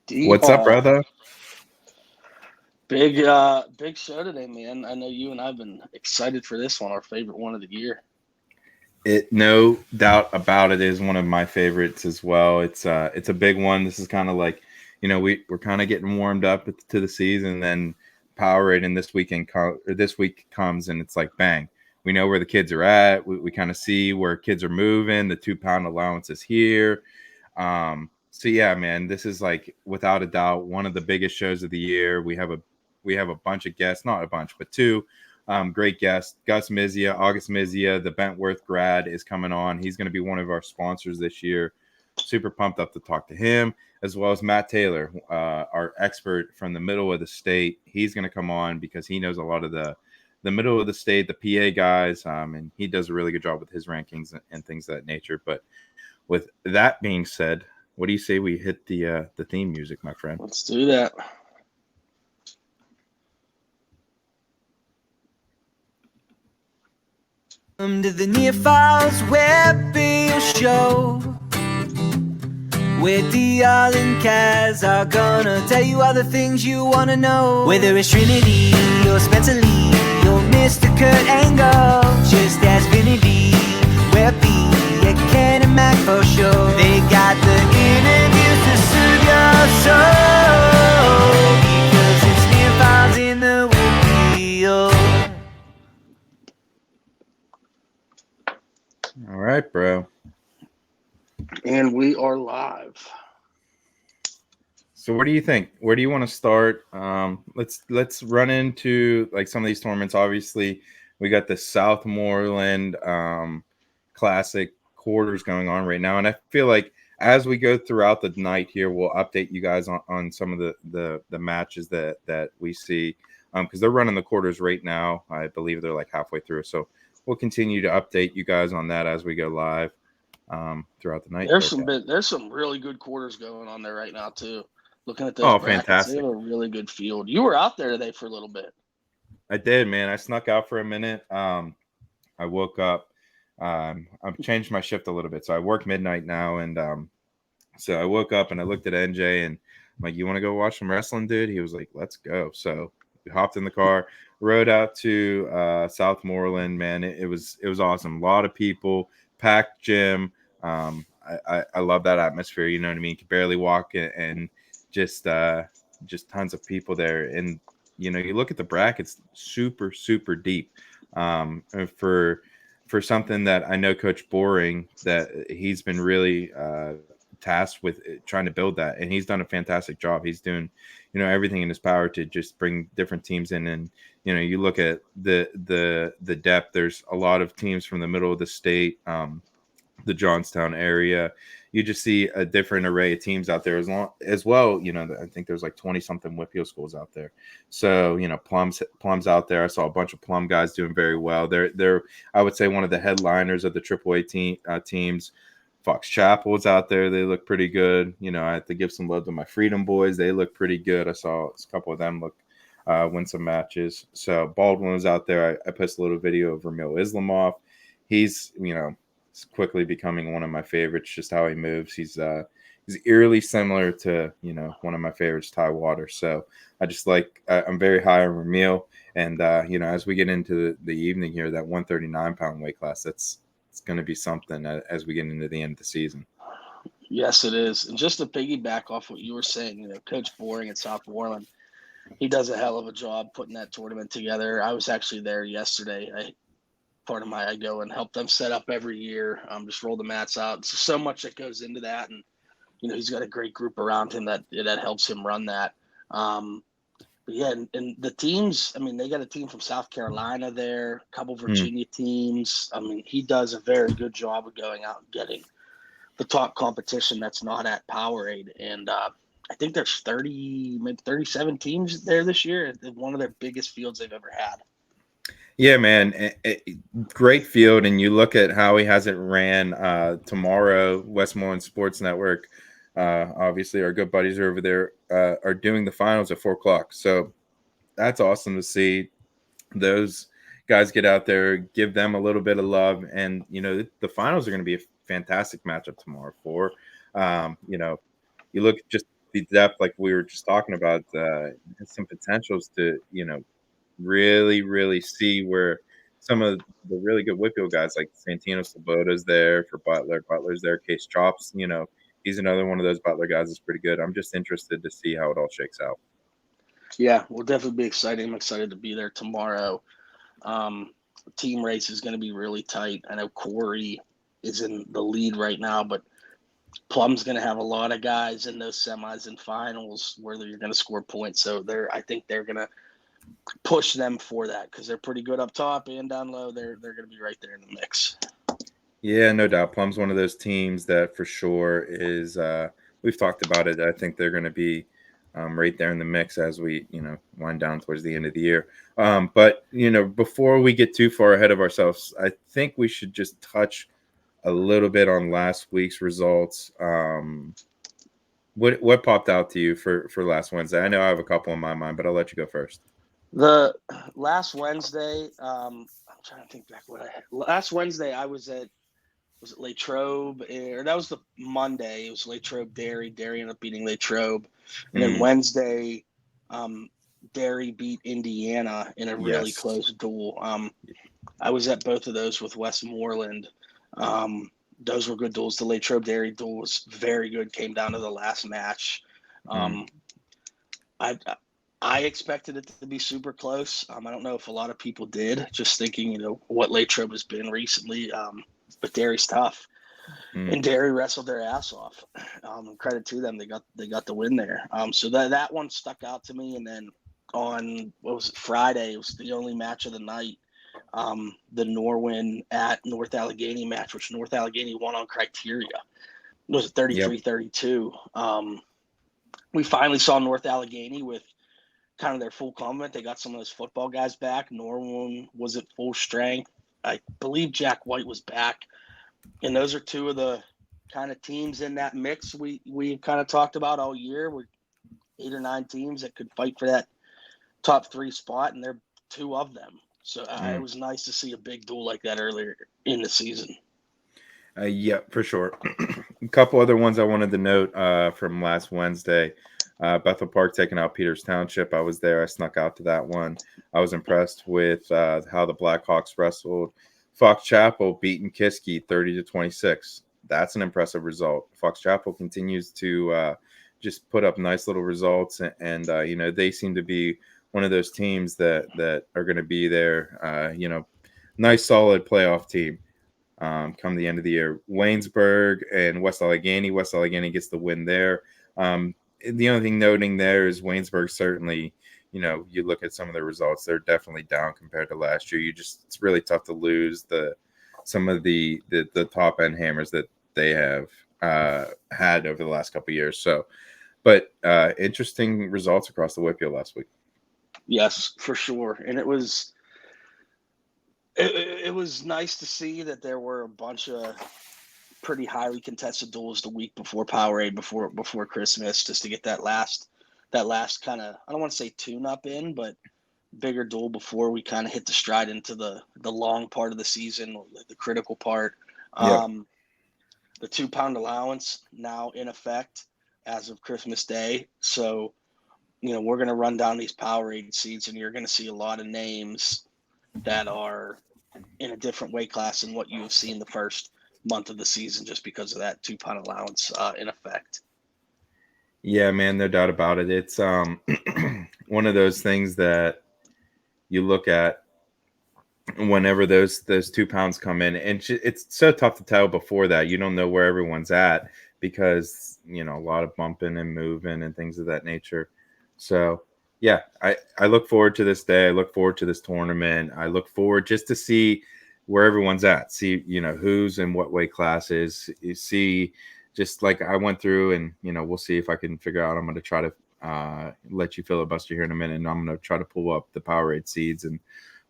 D What's up, Hall. brother? Big show today, man. I know you and I've been excited for this one, our favorite one of the year. It no doubt about it is one of my favorites as well. It's a big one. This is kind of like, we're kind of getting warmed up to the season. Then Powerade and this week comes and it's like bang. We know where the kids are at. We kind of see where kids are moving. The 2 pound allowance is here. So yeah, man, this is like without a doubt one of the biggest shows of the year. We have a bunch of guests, not a bunch, but two great guests. Gus Mizia, August Mizia, the Bentworth grad is coming on. He's going to be one of our sponsors this year. Super pumped up to talk to him, as well as Matt Taylor, our expert from the middle of the state. He's going to come on because he knows a lot of the middle of the state, the PA guys, and he does a really good job with his rankings and things of that nature. But with that being said, what do you say we hit the theme music, my friend? Let's do that. To the Near Files WPIAL show, where DL and Kaz are gonna tell you all the things you wanna know. Whether it's Trinity or Spencer Lee or Mr. Kurt Angle, just ask Vinny, WPIAL, Ken and Mac for sure. They got the interviews to soothe your soul, because it's Near Files in the WPIAL. All right, bro. And we are live. So what do you think? Where do you want to start? Let's run into like some of these tournaments. Obviously, we got the Southmoreland Classic quarters going on right now, and I feel like as we go throughout the night here, we'll update you guys on some of the matches that we see because they're running the quarters right now. I believe they're like halfway through, so we'll continue to update you guys on that as we go live throughout the night. There's some really good quarters going on there right now too. Looking at those Oh, brackets, fantastic. they have a really good field. You were out there today for a little bit. I did, man. I snuck out for a minute. I woke up. I've changed my shift a little bit, so I work midnight now, and so I woke up and I looked at NJ and I'm like, "You want to go watch some wrestling, dude?" He was like, "Let's go." So we hopped in the car, rode out to Southmoreland. Man, it was awesome. A lot of people, packed gym. I love that atmosphere. You know what I mean? Could barely walk and just tons of people there. And you look at the brackets, super super deep. For something that I know Coach Boring, that he's been really tasked with trying to build that, and he's done a fantastic job. He's doing everything in his power to just bring different teams in. And you look at the depth. There's a lot of teams from the middle of the state, the Johnstown area. You just see a different array of teams out there as well. I think there's like 20 something WPIAL schools out there. So, Plum's out there. I saw a bunch of Plum guys doing very well. They're I would say one of the headliners of the AAA teams. Fox Chapel's out there. They look pretty good. I have to give some love to my Freedom Boys. They look pretty good. I saw a couple of them win some matches. So Baldwin was out there. I posted a little video of Ramil Islamov. He's quickly becoming one of my favorites. Just how he moves. He's eerily similar to one of my favorites, Ty Water. So I'm very high on Ramil. And as we get into the evening here, that 139-pound weight class, it's going to be something as we get into the end of the season. Yes, it is. And just to piggyback off what you were saying, Coach Boring at Southmoreland, he does a hell of a job putting that tournament together. I was actually there yesterday. I go and help them set up every year. Just roll the mats out. So much that goes into that, and he's got a great group around him that helps him run that. But yeah, and the teams. I mean, they got a team from South Carolina there, a couple Virginia teams. I mean, he does a very good job of going out and getting the top competition that's not at Powerade. And I think there's 30, maybe 37 teams there this year. One of their biggest fields they've ever had. Yeah, man, great field. And you look at how he has it ran tomorrow. Westmoreland Sports Network, obviously our good buddies over there, are doing the finals at 4:00. So that's awesome to see those guys get out there, give them a little bit of love. And, the finals are going to be a fantastic matchup tomorrow you look just the depth, like we were just talking about, has some potentials to, really, really see where some of the really good Whitfield guys like Santino Sloboda's there for Butler. Butler's there. Case Chops, he's another one of those Butler guys that's pretty good. I'm just interested to see how it all shakes out. Yeah, will definitely be exciting. I'm excited to be there tomorrow. Team race is going to be really tight. I know Corey is in the lead right now, but Plum's going to have a lot of guys in those semis and finals where you're going to score points. So I think they're going to push them for that because they're pretty good up top and down low. They're going to be right there in the mix. Yeah, no doubt. Plum's one of those teams that for sure is. We've talked about it. I think they're going to be right there in the mix as we, wind down towards the end of the year. But before we get too far ahead of ourselves, I think we should just touch a little bit on last week's results. What popped out to you for last Wednesday? I know I have a couple in my mind, but I'll let you go first. The last Wednesday, I'm trying to think back what I had. Last Wednesday, I was at, was it Latrobe? Or that was the Monday. It was Latrobe Derry. Derry ended up beating Latrobe. And then Wednesday, Derry beat Indiana in a really close duel. I was at both of those with Westmoreland. Those were good duels. The Latrobe Derry duel was very good. Came down to the last match. I expected it to be super close. I don't know if a lot of people did, just thinking, what Latrobe has been recently. But Derry's tough. And Derry wrestled their ass off. Credit to them. They got the win there. So that one stuck out to me. And then on, Friday, it was the only match of the night. The Norwin at North Allegheny match, which North Allegheny won on criteria. It was 33-32. We finally saw North Allegheny with kind of their full complement. They got some of those football guys back. Norwin was at full strength. I believe Jack White was back. And those are two of the kind of teams in that mix we kind of talked about all year, with 8 or 9 teams that could fight for that top 3 spot, and they're 2 of them. So it was nice to see a big duel like that earlier in the season. Yeah, for sure. A couple other ones I wanted to note from last Wednesday. Bethel Park taking out Peters Township. I was there. I snuck out to that one. I was impressed with how the Blackhawks wrestled. Fox Chapel beating Kiski 30-26. That's an impressive result. Fox Chapel continues to just put up nice little results, and they seem to be one of those teams that are going to be there. Nice solid playoff team. Come the end of the year. Waynesburg and West Allegheny. West Allegheny gets the win there. The only thing noting there is Waynesburg certainly, you look at some of the results, they're definitely down compared to last year. It's really tough to lose some of the top end hammers that they have had over the last couple of years. So, but interesting results across the WPIAL last week. Yes, for sure. And it was nice to see that there were a bunch of pretty highly contested duels the week before Powerade, before Christmas, just to get that last kind of, I don't want to say tune up in, but bigger duel before we kind of hit the stride into the long part of the season, the critical part. Yep. The 2-pound allowance now in effect as of Christmas Day. So, we're going to run down these Powerade seeds, and you're going to see a lot of names that are in a different weight class than what you have seen the first month of the season, just because of that 2-pound allowance in effect. Yeah, man, no doubt about it. It's one of those things that you look at whenever those 2 pounds come in, and it's so tough to tell before that. You don't know where everyone's at because a lot of bumping and moving and things of that nature. So yeah, I look forward to this day. I look forward to this tournament. I look forward just to see where everyone's at, see who's in what weight classes. You see, just like I went through, and we'll see if I can figure out. I'm going to try to let you filibuster here in a minute, and I'm going to try to pull up the Powerade seeds, and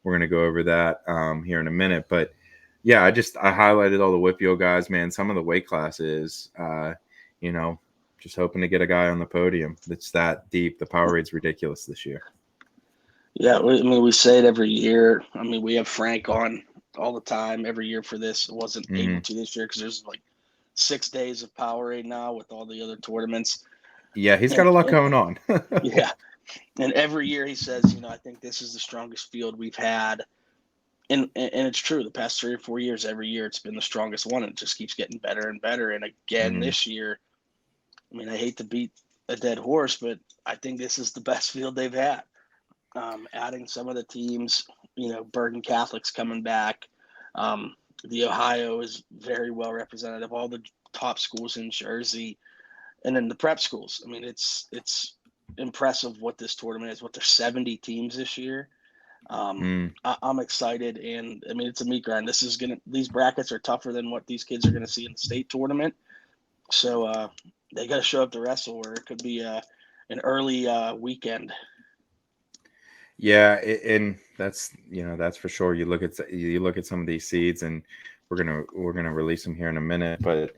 we're going to go over that here in a minute. But yeah, I highlighted all the WPIAL guys, man. Some of the weight classes, just hoping to get a guy on the podium that's that deep. The Powerade's ridiculous this year. Yeah, we say it every year. We have Frank on all the time every year for this. It wasn't able to this year because there's like 6 days of Powerade now with all the other tournaments. Yeah, he's got a lot going on. Yeah. And every year he says, I think this is the strongest field we've had. And it's true. The past 3 or 4 years, every year it's been the strongest one. It just keeps getting better and better. And again, this year, I hate to beat a dead horse, but I think this is the best field they've had. Adding some of the teams, Bergen Catholic's coming back. The Ohio is very well represented of all the top schools in Jersey, and then the prep schools. It's impressive what this tournament is. What there's 70 teams this year. I'm excited, and it's a meat grind. These brackets are tougher than what these kids are gonna see in the state tournament. So they got to show up to wrestle, or it could be an early weekend. Yeah, and that's for sure. You look at some of these seeds, and we're gonna release them here in a minute. But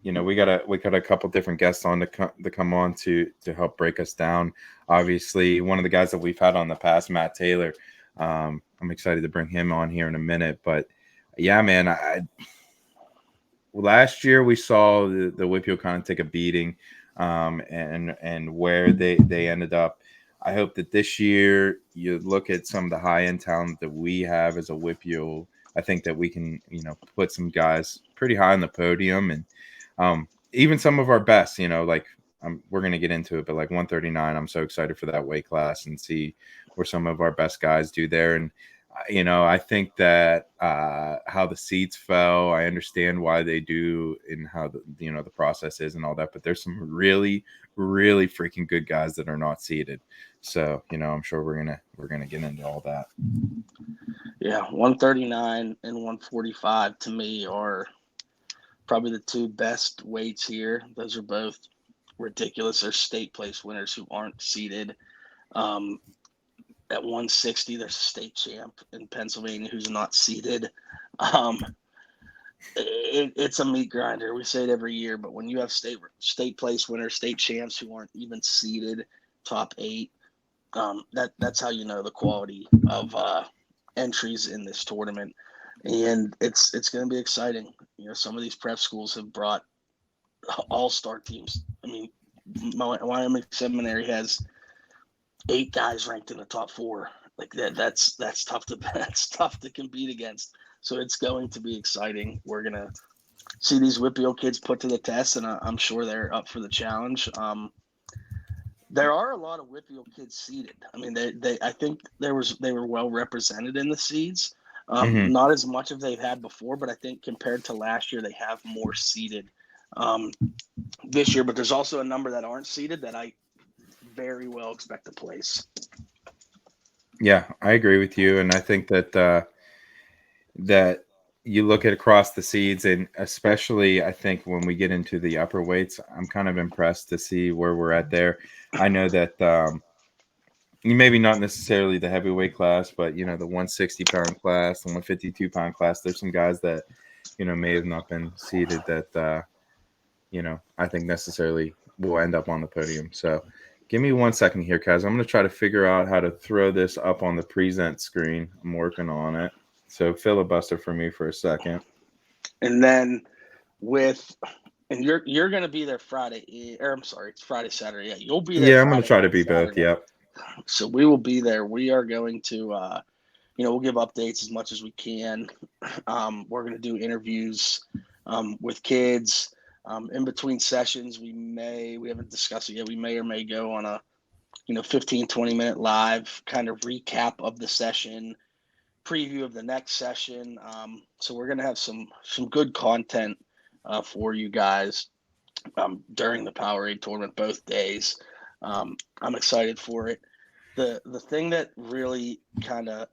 we got a couple different guests on to come on to help break us down. Obviously, one of the guys that we've had on the past, Matt Taylor. I'm excited to bring him on here in a minute. But yeah, man, last year we saw the WPIAL kind of take a beating, and where they ended up. I hope that this year you look at some of the high-end talent that we have as a WPIAL. I think that we can, put some guys pretty high on the podium, and even some of our best, we're going to get into it, but like 139, I'm so excited for that weight class and see where some of our best guys do there. And, I think that how the seeds fell, I understand why they do and how the process is and all that, but there's some really, really freaking good guys that are not seeded. So, I'm sure we're gonna get into all that. Yeah, 139 and 145 to me are probably the two best weights here. Those are both ridiculous. They're state place winners who aren't seeded. At 160, there's a state champ in Pennsylvania who's not seeded. It's a meat grinder. We say it every year, but when you have state place winners, state champs who aren't even seeded top 8, that's how you know the quality of entries in this tournament. And it's going to be exciting. Some of these prep schools have brought all-star teams. Wyoming Seminary has 8 guys ranked in the top 4. Like that's tough to compete against. So it's going to be exciting. We're gonna see these WPIAL kids put to the test, and I'm sure they're up for the challenge. There are a lot of WPIAL kids seeded. I think they were well represented in the seeds. Not as much as they've had before, but I think compared to last year, they have more seeded this year. But there's also a number that aren't seeded that I very well expect to place. Yeah, I agree with you, and I think that that you look at across the seeds, and especially I think when we get into the upper weights, I'm kind of impressed to see where we're at there. I know that maybe not necessarily the heavyweight class, but the 160-pound class, the 152-pound class, there's some guys that may have not been seeded that I think necessarily will end up on the podium. So give me 1 second here, Kaz. I'm going to try to figure out how to throw this up on the present screen. I'm working on it. So filibuster for me for a second. And then you're going to be there Friday, or I'm sorry, it's Friday, Saturday. Yeah, you'll be there. Yeah, I'm going to try to be Saturday. Both. Yep. So we will be there. We are going to, we'll give updates as much as we can. We're going to do interviews with kids. In between sessions, we haven't discussed it yet. We may or may go on a, 15, 20-minute live kind of recap of the session, preview of the next session. So we're going to have some good content for you guys during the Powerade tournament, both days. I'm excited for it. The thing that really kind of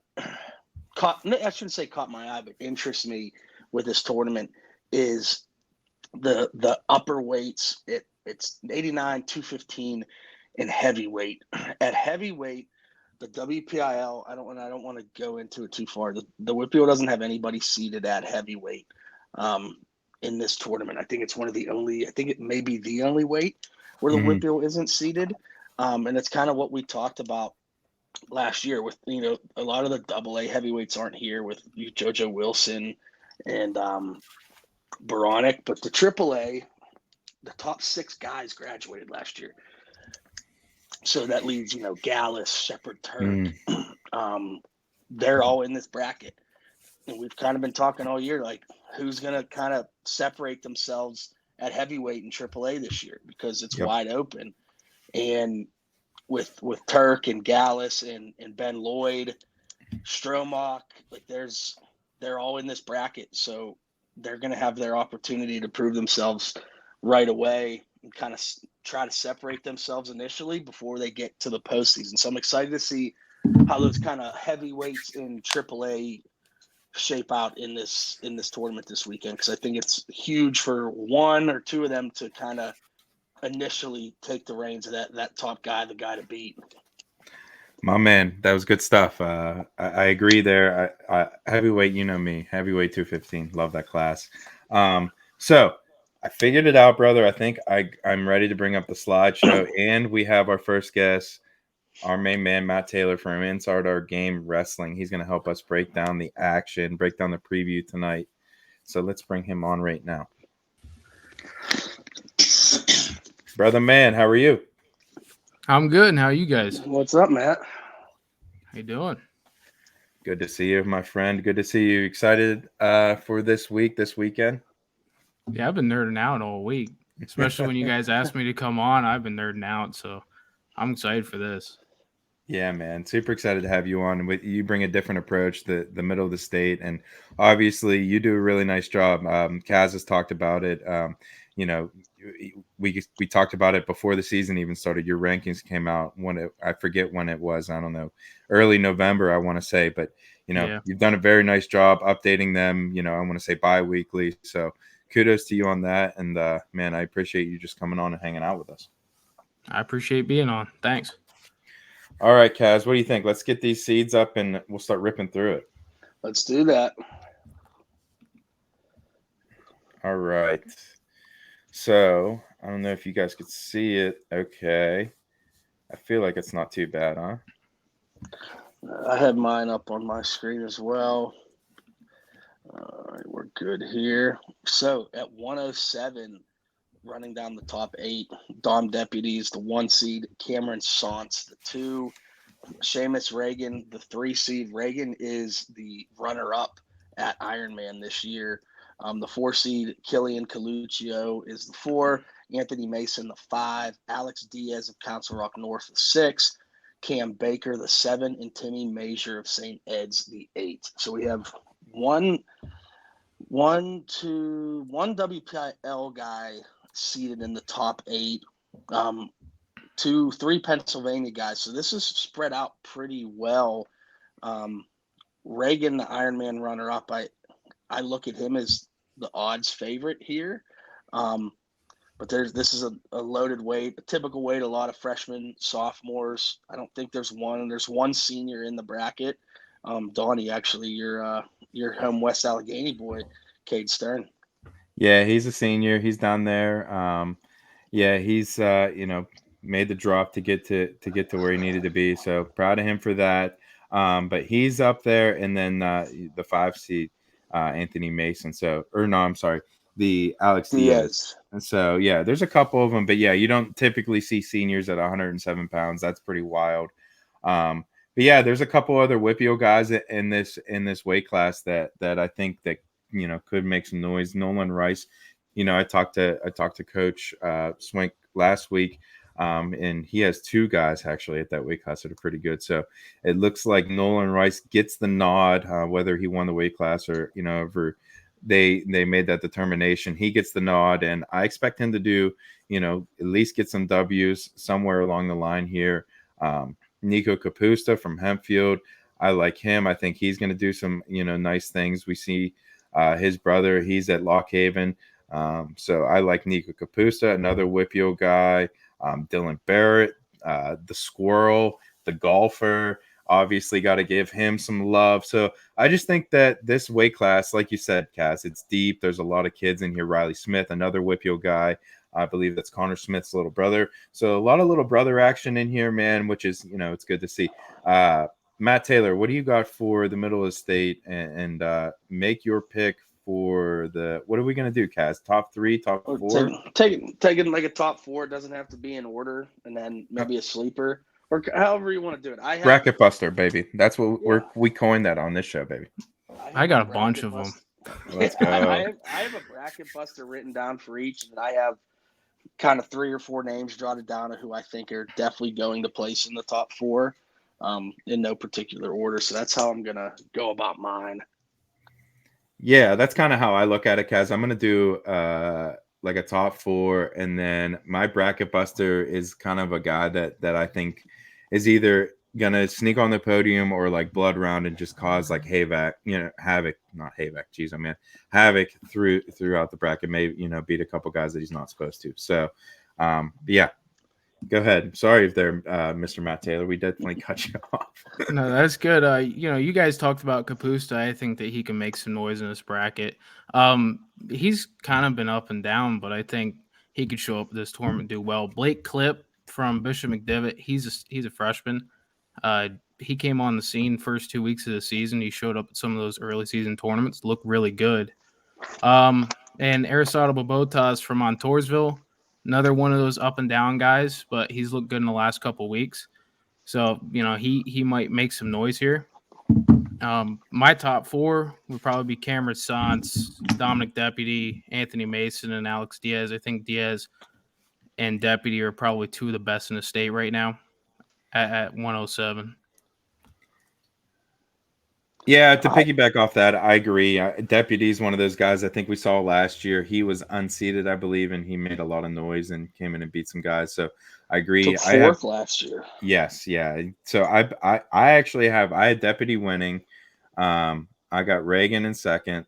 caught my eye, but interests me with this tournament is the upper weights. It's 89, 215 in heavyweight. At heavyweight, the WPIAL, I don't want to go into it too far. The WPIAL doesn't have anybody seated at heavyweight in this tournament. I think it's it may be the only weight where the WPIAL isn't seated. And it's kind of what we talked about last year with, a lot of the AA heavyweights aren't here with JoJo Wilson and Baronic, but the AAA, the top 6 guys graduated last year. So that leaves, Gallus, Shepard, Turk. They're all in this bracket. And we've kind of been talking all year, like, who's going to kind of separate themselves at heavyweight in AAA this year, because it's wide open. And with Turk and Gallus and Ben Lloyd, Stromock, like, they're all in this bracket. So they're going to have their opportunity to prove themselves right away and kind of try to separate themselves initially before they get to the postseason. So I'm excited to see how those kind of heavyweights in AAA shape out in this tournament this weekend, because I think it's huge for one or two of them to kind of initially take the reins of that top guy, the guy to beat. My man, that was good stuff. I agree there. Heavyweight, you know me, heavyweight 215. Love that class. So I figured it out, brother. I think I'm ready to bring up the slideshow, and we have our first guest, our main man, Matt Taylor from Inside Our Game Wrestling. He's going to help us break down the action, break down the preview tonight. So let's bring him on right now. Brother man, how are you? I'm good. How are you guys? What's up, Matt? How you doing? Good to see you, my friend. Good to see you. Excited for this weekend? Yeah, I've been nerding out all week, especially when you guys asked me to come on. I've been nerding out, so I'm excited for this. Yeah, man. Super excited to have you on. You bring a different approach, the middle of the state, and obviously you do a really nice job. Kaz has talked about it. We talked about it before the season even started. Your rankings came out I forget when it was. I don't know, early November, I want to say. But You've done a very nice job updating them. I want to say bi-weekly. So kudos to you on that. And man, I appreciate you just coming on and hanging out with us. I appreciate being on. Thanks. All right, Kaz, what do you think? Let's get these seeds up and we'll start ripping through it. Let's do that. All right. So I don't know if you guys could see it. Okay. I feel like it's not too bad, huh? I had mine up on my screen as well. All right, we're good here. So at 107, running down the top 8, Dom Deputies, the 1 seed, Cameron Saunce, the 2, Seamus Reagan, the 3 seed. Reagan is the runner-up at Ironman this year. The 4 seed, Killian Coluccio, is the 4, Anthony Mason, the 5, Alex Diaz of Council Rock North, the 6, Cam Baker, the 7, and Timmy Major of St. Ed's, the 8. So we have one WPIAL guy seated in the top 8, 3 Pennsylvania guys. So this is spread out pretty well. Reagan, the Ironman runner-up, I look at him as the odds favorite here. But this is a loaded weight, a typical weight, a lot of freshmen, sophomores. I don't think there's one senior in the bracket. Donnie, actually, your home West Allegheny boy, Cade Stern. Yeah, he's a senior. He's down there. He's made the drop to get to where he needed to be. So proud of him for that. But he's up there, and then the 5 seed, Anthony Mason. The Alex Diaz. And so there's a couple of them, but you don't typically see seniors at 107 pounds. That's pretty wild. But there's a couple other WPIAL guys in this weight class that I think that could make some noise. Nolan Rice, I talked to Coach Swink last week, and he has 2 guys actually at that weight class that are pretty good. So it looks like Nolan Rice gets the nod, whether he won the weight class or ever they made that determination. He gets the nod, and I expect him to do at least get some W's somewhere along the line here. Nico Capusta from Hempfield, I like him. I think he's going to do some nice things. We see his brother, he's at Lock Haven. So I like Nico Capusta, another WPIAL guy. Dylan Barrett, the Squirrel, the golfer. Obviously, got to give him some love. So I just think that this weight class, like you said, Cass, it's deep. There's a lot of kids in here. Riley Smith, another WPIAL guy. I believe that's Connor Smith's little brother. So a lot of little brother action in here, man, which is, it's good to see. Matt Taylor, what do you got for the middle of the state? And make your pick for the. What are we gonna do, Kaz? Top 3, top 4? Taking like a top 4. It doesn't have to be in order, and then maybe a sleeper or however you want to do it. I have Bracket buster, baby. That's what Yeah. we coined that on this show, baby. I got a bunch of them. Let's go. I have a bracket buster written down for each, and I have kind of 3 or 4 names jotted down of who I think are definitely going to place in the top 4, in no particular order. So that's how I'm gonna go about mine. Yeah, that's kind of how I look at it, Kaz. I'm gonna do like a top 4, and then my bracket buster is kind of a guy that I think is either gonna sneak on the podium or like blood round and just cause like havoc, havoc throughout the bracket. Maybe beat a couple guys that he's not supposed to. So, yeah. Go ahead. Sorry if they're Mr. Matt Taylor. We definitely cut you off. No, that's good. You guys talked about Kapusta. I think that he can make some noise in this bracket. He's kind of been up and down, but I think he could show up at this tournament and do well. Blake Klipp from Bishop McDivitt. He's a freshman. He came on the scene first 2 weeks of the season. He showed up at some of those early season tournaments. Looked really good. And Aristotle Bobotas from Montoursville. Another one of those up and down guys, but he's looked good in the last couple of weeks. So, he might make some noise here. My top 4 would probably be Cameron Santz, Dominic Deputy, Anthony Mason, and Alex Diaz. I think Diaz and Deputy are probably 2 of the best in the state right now at 107. Yeah, to piggyback off that, I agree. Deputy is one of those guys I think we saw last year. He was unseeded, I believe, and he made a lot of noise and came in and beat some guys. So I agree. Took 4th last year. Yes, yeah. So I actually I had Deputy winning. I got Reagan in 2nd,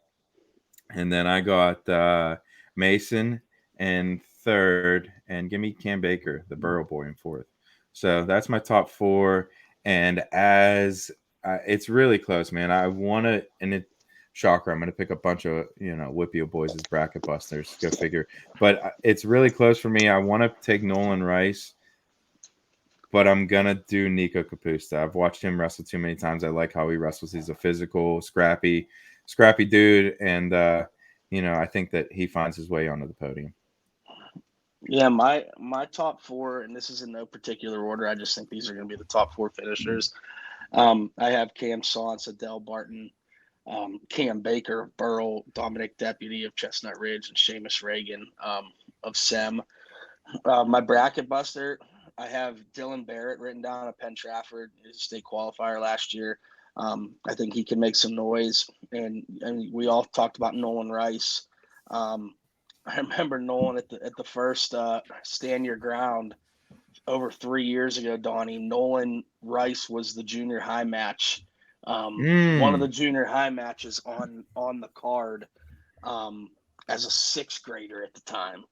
and then I got Mason in 3rd, and give me Cam Baker, the Burrow boy, in 4th. So that's my top 4, and as it's really close, man. I want to, and it shocker. I'm going to pick a bunch of WPIAL boys as bracket busters. Go figure. But it's really close for me. I want to take Nolan Rice, but I'm gonna do Nico Kapusta. I've watched him wrestle too many times. I like how he wrestles. He's a physical, scrappy dude, and I think that he finds his way onto the podium. Yeah, my top 4, and this is in no particular order. I just think these are going to be the top 4 finishers. I have Cam Santz, Adele Barton, Cam Baker, Burrell, Dominic Deputy of Chestnut Ridge, and Seamus Reagan of SEM. My bracket buster, I have Dylan Barrett written down at Penn Trafford, his state qualifier last year. I think he can make some noise, and we all talked about Nolan Rice. I remember Nolan at the first Stand Your Ground over 3 years ago, Donnie. Nolan Rice was the junior high match. One of the junior high matches on the card as a 6th grader at the time.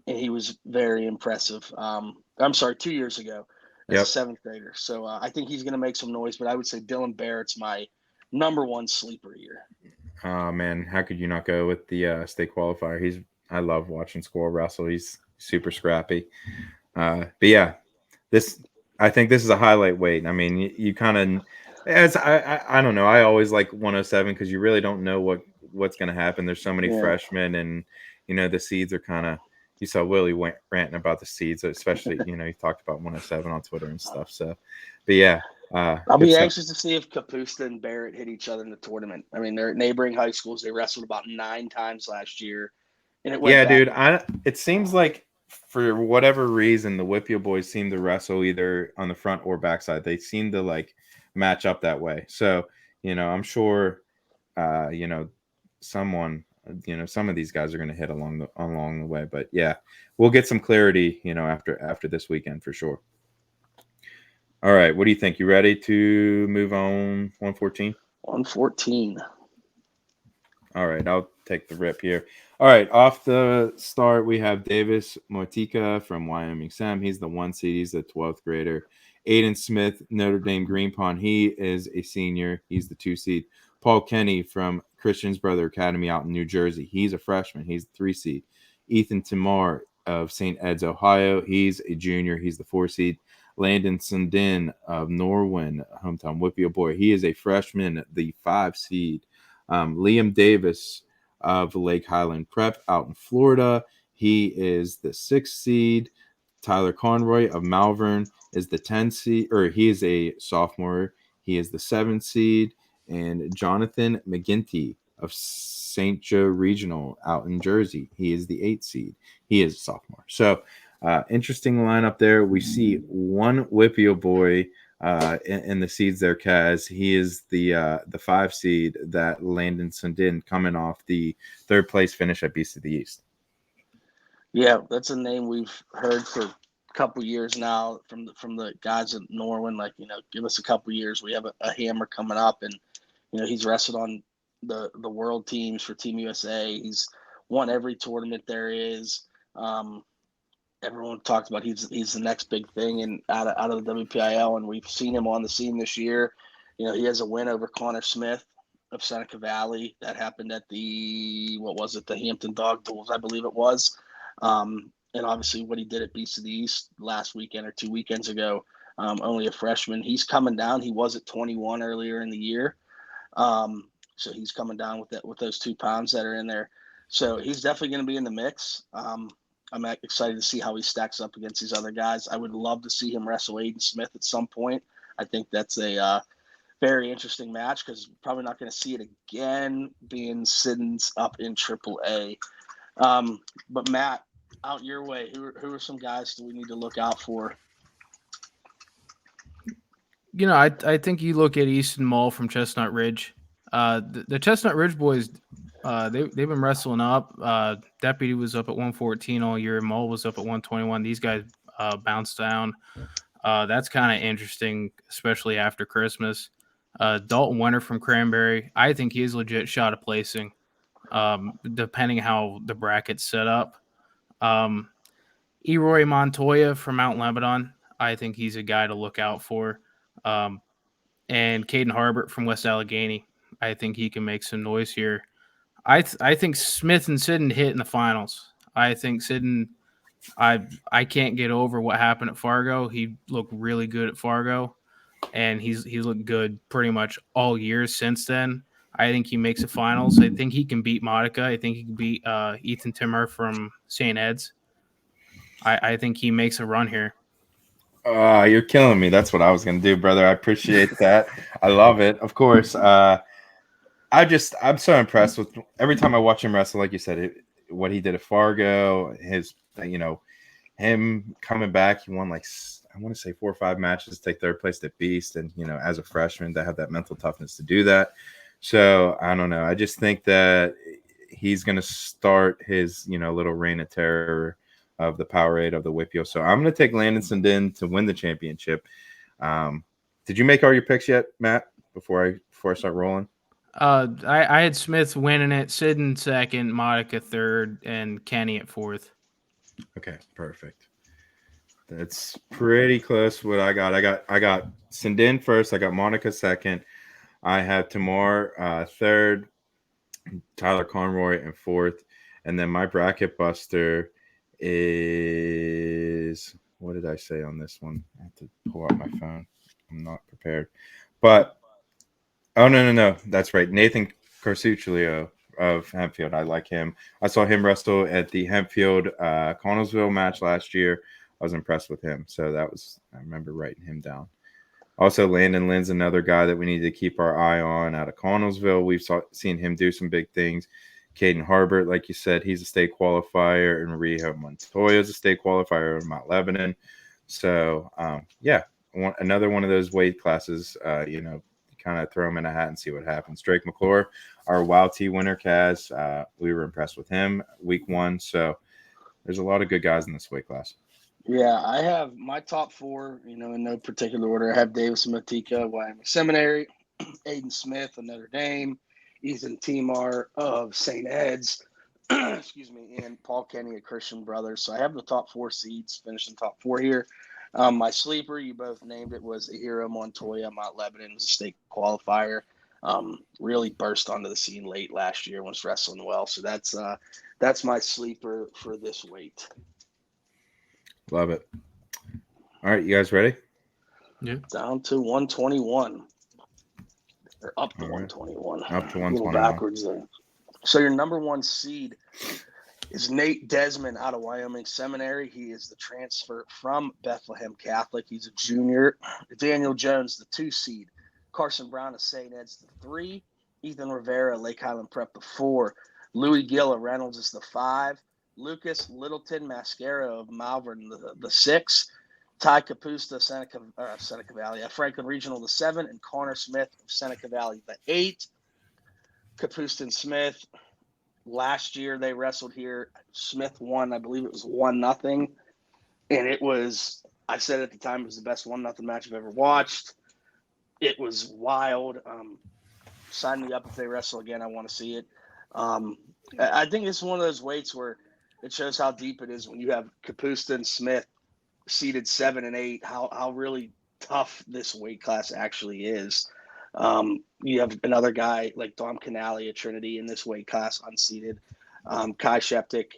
And he was very impressive. I'm sorry, 2 years ago as a 7th grader. So I think he's going to make some noise, but I would say Dylan Barrett's my number 1 sleeper here. Oh, man. How could you not go with the state qualifier? I love watching Squirrel wrestle. He's super scrappy. But yeah, I think this is a highlight weight. I mean, you kind of, as I don't know. I always like 107 because you really don't know what's going to happen. There's so many freshmen, and the seeds are kind of. You saw Willie ranting about the seeds, especially he talked about 107 on Twitter and stuff. So, but yeah, I'll be anxious to see if Kapusta and Barrett hit each other in the tournament. I mean, they're neighboring high schools. They wrestled about 9 times last year, and it went back. Dude. It seems like for whatever reason, the WPIAL boys seem to wrestle either on the front or backside. They seem to like match up that way. So, I'm sure, someone. Some of these guys are going to hit along the way, but yeah, we'll get some clarity, after this weekend for sure. All right, what do you think? You ready to move on? 114. 114. All right, I'll take the rip here. All right, off the start, we have Davis Moitika from Wyoming Sam. He's the 1 seed. He's the 12th grader. Aiden Smith, Notre Dame Green Pond. He is a senior. He's the 2 seed. Paul Kenny from Christian's Brother Academy out in New Jersey. He's a freshman. He's the 3 seed. Ethan Tamar of St. Ed's, Ohio. He's a junior. He's the 4 seed. Landon Sundin of Norwin, hometown WPIAL boy. He is a freshman, the 5 seed. Liam Davis of Lake Highland Prep out in Florida. He is the 6th seed. Tyler Conroy of Malvern is the 10th seed, or he is a sophomore. He is the 7th seed. And Jonathan McGinty of St. Joe Regional out in Jersey. He is the 8th seed. He is a sophomore. So interesting lineup there. We see one WPIAL boy in the seeds there, Kaz. He is the 5 seed, that Landon Sundin, coming off the 3rd place finish at Beast of the East. Yeah, that's a name we've heard for a couple years now from the guys at Norwin. Like, give us a couple years. We have a hammer coming up, and he's wrestled on the world teams for Team USA. He's won every tournament there is. Everyone talks about he's the next big thing and out of the WPIAL, and we've seen him on the scene this year. He has a win over Connor Smith of Seneca Valley. That happened at the Hampton Dog Duels, I believe it was. And obviously what he did at Beast of the East last weekend or 2 weekends ago, only a freshman. He's coming down. He was at 21 earlier in the year. So he's coming down with those 2 pounds that are in there. So he's definitely going to be in the mix. I'm excited to see how he stacks up against these other guys. I would love to see him wrestle Aiden Smith at some point. I think that's a very interesting match, because probably not going to see it again, being Siddons up in AAA. But Matt, out your way, who are some guys do we need to look out for? I think you look at Easton Mall from Chestnut Ridge. The Chestnut Ridge boys, they've been wrestling up. Deputy was up at 114 all year. Mall was up at 121. These guys bounced down. That's kind of interesting, especially after Christmas. Dalton Winter from Cranberry, I think he's legit shot of placing, depending how the bracket's set up. Eroy Montoya from Mount Lebanon, I think he's a guy to look out for. And Caden Harbert from West Allegheny, I think he can make some noise here. I think Smith and Siddon hit in the finals. I think Siddon, I can't get over what happened at Fargo. He looked really good at Fargo, and he's looked good pretty much all year since then. I think he makes the finals. I think he can beat Monica. I think he can beat Ethan Timmer from St. Ed's. I think he makes a run here. You're killing me. That's what I was going to do, brother. I appreciate that. I love it. Of course. I'm so impressed with every time I watch him wrestle, like you said, what he did at Fargo, him coming back. He won I want to say 4 or 5 matches to take 3rd place at Beast. And, as a freshman, to have that mental toughness to do that. So I don't know. I just think that he's going to start his, little reign of terror of the Powerade of the WPIAL. So I'm going to take Landon Sundin to win the championship. Did you make all your picks yet, Matt, before I start rolling? I had Smith winning it, Siddon 2nd, Monica 3rd, and Kenny at 4th. Okay, perfect. That's pretty close to what I got. I got Sundin 1st. I got Monica 2nd. I have Tamar 3rd, Tyler Conroy in 4th, and then my bracket buster is, what did I say on this one? I have to pull out my phone. I'm not prepared. But no. That's right. Nathan Carsuccio of Hempfield. I like him. I saw him wrestle at the Hempfield Connellsville match last year. I was impressed with him. So I remember writing him down. Also, Landon Lynn's another guy that we need to keep our eye on out of Connellsville. We've seen him do some big things. Caden Harbert, like you said, he's a state qualifier, and Maria Montoya is a state qualifier in Mount Lebanon. So, another one of those weight classes, kind of throw him in a hat and see what happens. Drake McClure, our WOW-T winner, Kaz, we were impressed with him week 1. So there's a lot of good guys in this weight class. Yeah, I have my top 4, in no particular order. I have Davis Matika, Wyoming Seminary, Aiden Smith of Notre Dame, Ethan Timar of St. Ed's, excuse me, and Paul Kenny of Christian Brothers. So I have the top 4 seeds, finishing top 4 here. My sleeper, you both named it, was Ahiro Montoya. Mount Lebanon was a state qualifier. Really burst onto the scene late last year, was wrestling well. So that's my sleeper for this weight. Love it. All right, you guys ready? Yeah. Down to 121. Or up to 121. Up to 121. A little backwards there. So your number 1 seed is Nate Desmond out of Wyoming Seminary. He is the transfer from Bethlehem Catholic. He's a junior. Daniel Jones, the 2 seed. Carson Brown of St. Ed's, the 3. Ethan Rivera, Lake Highland Prep, the 4. Louis Gill of Reynolds is the 5. Lucas Littleton Mascaro of Malvern, the 6. Ty Capusta, Seneca Valley, Franklin Regional, the 7. And Connor Smith of Seneca Valley, the 8. Capusta and Smith, last year they wrestled here. Smith won, I believe it was 1-0. And it was, I said at the time, it was the best 1-0 match I've ever watched. It was wild. Sign me up if they wrestle again. I want to see it. I think it's one of those weights where it shows how deep it is when you have Capusta and Smith seeded 7 and 8, how really tough this weight class actually is. You have another guy like Dom Canale at Trinity in this weight class, unseeded. Kai Sheptick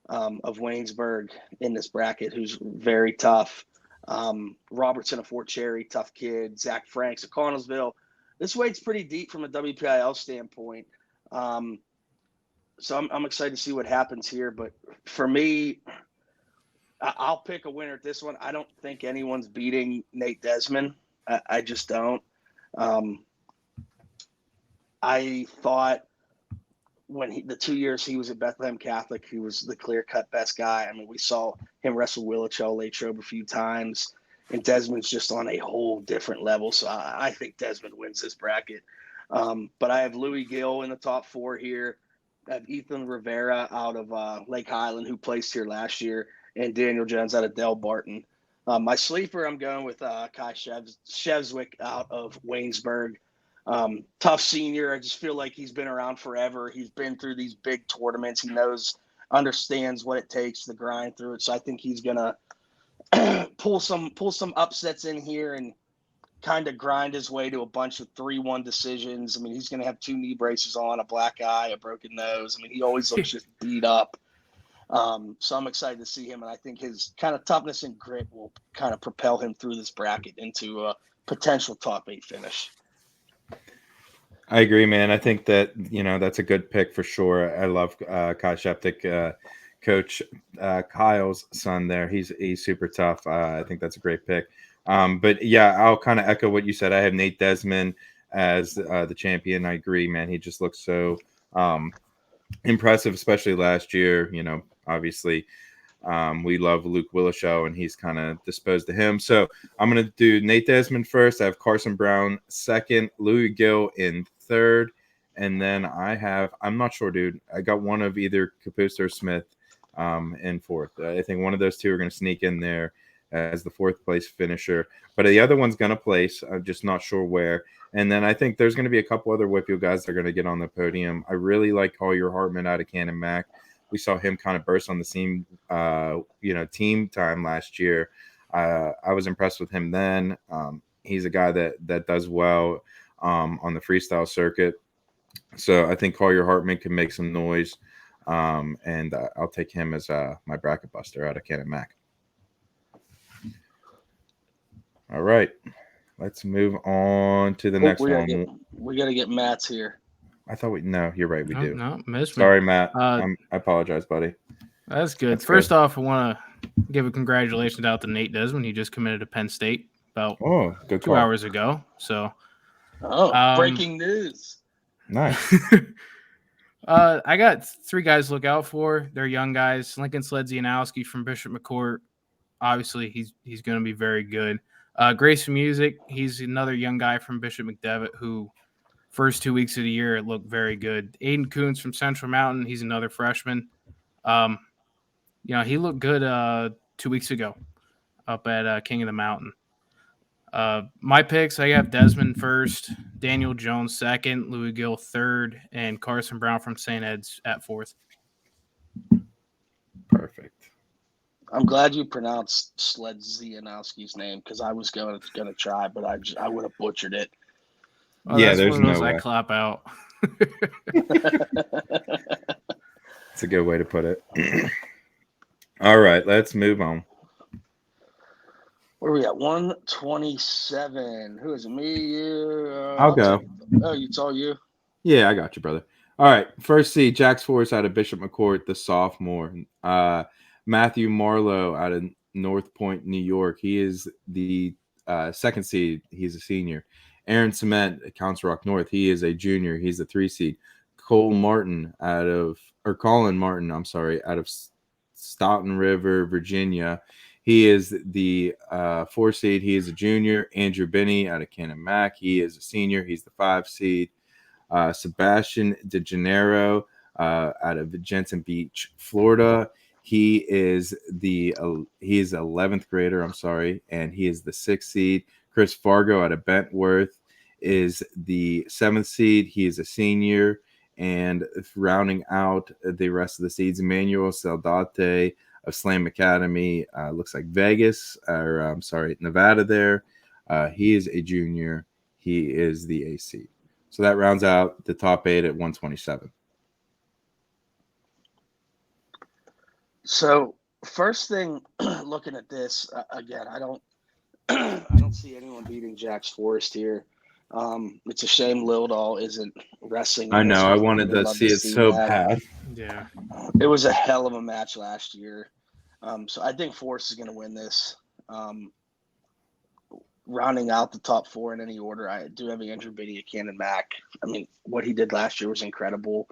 of Waynesburg in this bracket, who's very tough. Robertson of Fort Cherry, tough kid. Zach Franks of Connellsville. This weight's pretty deep from a WPIL standpoint. So I'm excited to see what happens here. But for me, I'll pick a winner at this one. I don't think anyone's beating Nate Desmond. I just don't. I thought when the 2 years he was at Bethlehem Catholic, he was the clear-cut best guy. I mean, we saw him wrestle Willichow, Latrobe a few times, and Desmond's just on a whole different level. So I think Desmond wins this bracket. But I have Louis Gill in the top 4 here. I have Ethan Rivera out of Lake Highland, who placed here last year, and Daniel Jones out of Del Barton. My sleeper, I'm going with Kai Shevswick out of Waynesburg. Tough senior. I just feel like he's been around forever. He's been through these big tournaments. He understands what it takes to grind through it. So I think he's gonna pull some upsets in here and kind of grind his way to a bunch of 3-1 decisions. I mean, he's gonna have 2 knee braces on, a black eye, a broken nose. I mean, he always looks just beat up. So I'm excited to see him, and I think his kind of toughness and grit will kind of propel him through this bracket into a potential top 8 finish. I agree, man. I think that, that's a good pick for sure. I love Kai Sheptick, Coach Kyle's son there. He's super tough. I think that's a great pick. But yeah, I'll kind of echo what you said. I have Nate Desmond as the champion. I agree, man. He just looks so impressive, especially last year. Obviously, we love Luke Willishow, and he's kind of disposed to him. So I'm going to do Nate Desmond first. I have Carson Brown second, Louis Gill in third, and then I'm not sure, dude. I got one of either Capusta or Smith in fourth. I think one of those two are going to sneak in there as the 4th place finisher, but the other one's going to place. I'm just not sure where. And then I think there's going to be a couple other WPIAL guys that are going to get on the podium. I really like Collier Hartman out of Cannon Mac. We saw him kind of burst on the scene, team time last year. I was impressed with him then. He's a guy that does well on the freestyle circuit. So I think Collier Hartman can make some noise, and I'll take him as my bracket buster out of Cannon Mac. All right, let's move on to the next one. We got to get Matt's here. I thought no, you're right. We do. No, missed me. Sorry, Matt. I apologize, buddy. That's good. First off, I want to give a congratulations out to Nate Desmond. He just committed to Penn State about 2 hours ago. So, breaking news. Nice. I got 3 guys to look out for. They're young guys. Lincoln Sledzianowski from Bishop McCourt. Obviously, he's going to be very good. Grayson Music, he's another young guy from Bishop McDevitt who first 2 weeks of the year it looked very good. Aiden Coons from Central Mountain, he's another freshman. He looked good 2 weeks ago up at King of the Mountain. My picks, I have Desmond first, Daniel Jones second, Louis Gill third, and Carson Brown from St. Ed's at 4th. Perfect. I'm glad you pronounced Sledzianowski's name because I was going to try, but I would have butchered it. Oh, yeah, there's no way. I clap out. It's a good way to put it. All right, let's move on. Where are we at? 127. Who is it? Me? You? I'll go. It's all you? Yeah, I got you, brother. All right, first seed, Jax Forrest out of Bishop McCourt, the sophomore. Matthew Marlowe out of North Point, New York. He is the second seed. He's a senior. Aaron Cement, Council Rock North. He is a junior. He's the 3 seed. Colin Martin, I'm sorry, out of Stoughton River, Virginia. He is the 4 seed. He is a junior. Andrew Binney out of Cannon Mac. He is a senior. He's the 5 seed. Sebastian DeGennaro out of Jensen Beach, Florida. He is 11th grader, I'm sorry, and he is the 6th seed. Chris Fargo out of Bentworth is the 7th seed. He is a senior. And rounding out the rest of the seeds, Emmanuel Saldate of Slam Academy, looks like Nevada there. He is a junior. He is the A seed. So that rounds out the top 8 at 127. So first thing, looking at this again, I don't see anyone beating Jax Forrest here. It's a shame Lildahl isn't wrestling. I know. I wanted to see it so bad. Yeah. It was a hell of a match last year. So I think Forrest is going to win this. Rounding out the top 4 in any order, I do have Andrew Binney at Cannon Mac. I mean, what he did last year was incredible.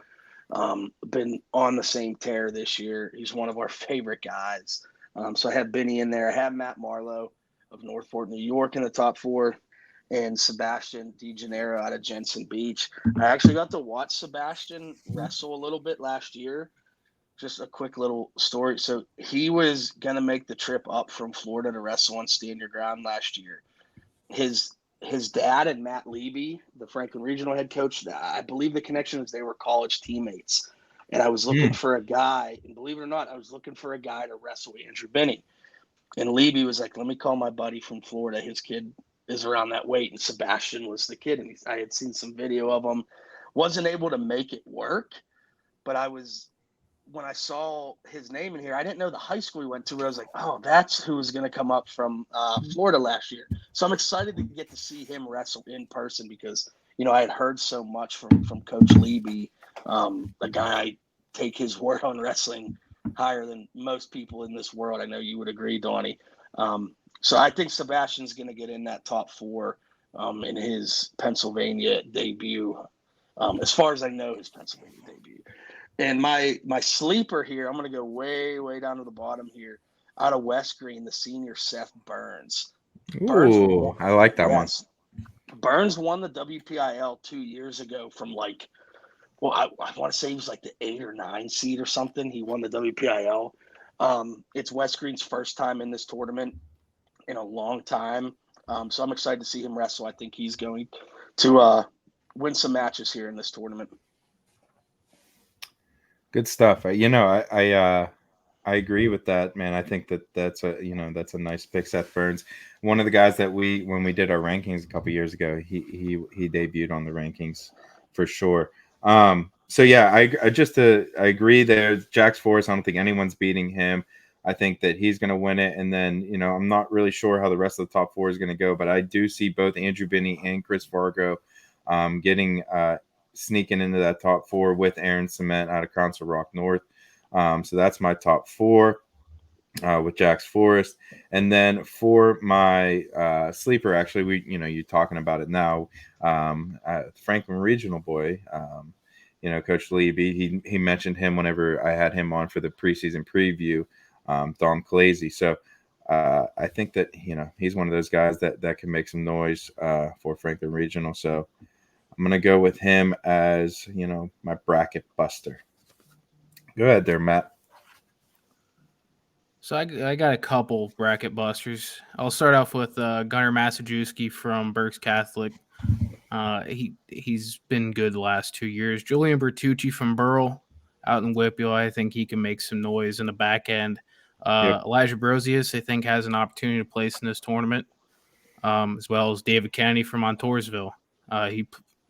Been on the same tear this year. He's one of our favorite guys. So I have Binney in there. I have Matt Marlowe of Northport, New York in the top 4, and Sebastian DeGennaro out of Jensen Beach. I actually got to watch Sebastian wrestle a little bit last year. Just a quick little story. So he was going to make the trip up from Florida to wrestle on Stand Your Ground last year. His dad and Matt Levy, the Franklin Regional head coach, I believe the connection is they were college teammates. And I was looking for a guy, and believe it or not, I was looking for a guy to wrestle Andrew Binney. And Levy was like, let me call my buddy from Florida. His kid is around that weight. And Sebastian was the kid. And I had seen some video of him. Wasn't able to make it work, but when I saw his name in here, I didn't know the high school he went to, but I was like, oh, that's who was going to come up from Florida last year. So I'm excited to get to see him wrestle in person because, I had heard so much from Coach Levy, a guy I take his word on wrestling higher than most people in this world. I know you would agree, Donnie. So I think Sebastian's going to get in that top 4 in his Pennsylvania debut, as far as I know his Pennsylvania debut. And my sleeper here, I'm going to go way, way down to the bottom here. Out of West Green, the senior Seth Burns. Ooh, I like that one. Burns won the WPIL 2 years ago from I want to say he was like the 8 or 9 seed or something. He won the WPIL. It's West Green's first time in this tournament in a long time. So I'm excited to see him wrestle. I think he's going to win some matches here in this tournament. Good stuff. I agree with that, man. I think that's a nice pick, Seth Burns. One of the guys that when we did our rankings a couple years ago, he debuted on the rankings for sure. So yeah, I agree there. Jax Forrest, I don't think anyone's beating him. I think that he's going to win it. And then, I'm not really sure how the rest of the top 4 is going to go, but I do see both Andrew Binney and Chris Fargo getting sneaking into that top 4 with Aaron Cement out of Council Rock North. So that's my top 4 with Jax Forrest. And then for my sleeper, actually, you're talking about it now. Franklin Regional boy, Coach Levy, he mentioned him whenever I had him on for the preseason preview, Dom Calese. So I think that, he's one of those guys that can make some noise for Franklin Regional. So I'm going to go with him as, my bracket buster. Go ahead there, Matt. So I got a couple bracket busters. I'll start off with Gunnar Masajewski from Berks Catholic. He's been good the last 2 years. Julian Bertucci from Burrell out in WPIAL. I think he can make some noise in the back end. Elijah Brosius, I think, has an opportunity to place in this tournament, as well as David Kennedy from Montoursville.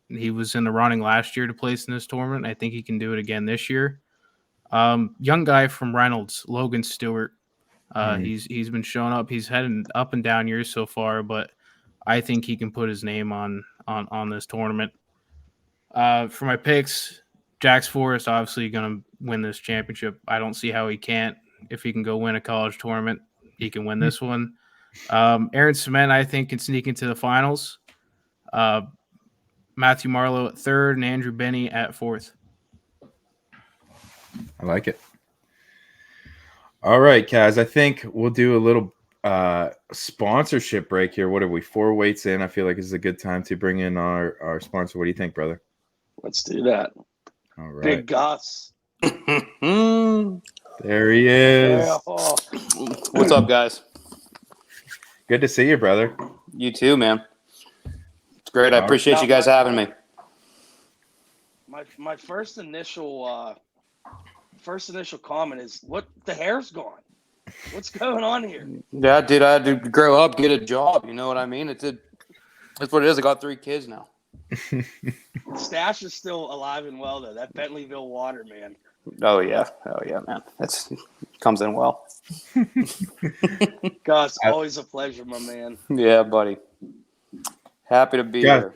He was in the running last year to place in this tournament. I think he can do it again this year. Young guy from Reynolds, Logan Stewart. He's been showing up. He's had an up and down years so far, but I think he can put his name on this tournament. For my picks, Jax Forrest obviously going to win this championship. I don't see how he can't. If he can go win a college tournament, he can win this one. Aaron Cement, I think, can sneak into the finals. Matthew Marlowe at third and Andrew Benny at fourth. I like it. All right, Kaz, I think we'll do a little sponsorship break here. What are we, 4 weights in? I feel like this is a good time to bring in our sponsor. What do you think, brother? Let's do that. All right. Big Gus. There he is. Yeah, oh. What's up, guys? Good to see you, brother. You too, man. It's great. I appreciate you guys having me. My first initial comment is, what the hair's gone? What's going on here? Yeah, dude, I had to grow up, get a job. You know what I mean? That's what it is. I got 3 kids now. Stash is still alive and well, though. That Bentleyville water, man. Oh yeah, man. That's comes in well. Gus, always a pleasure, my man. Yeah, buddy. Happy to be here.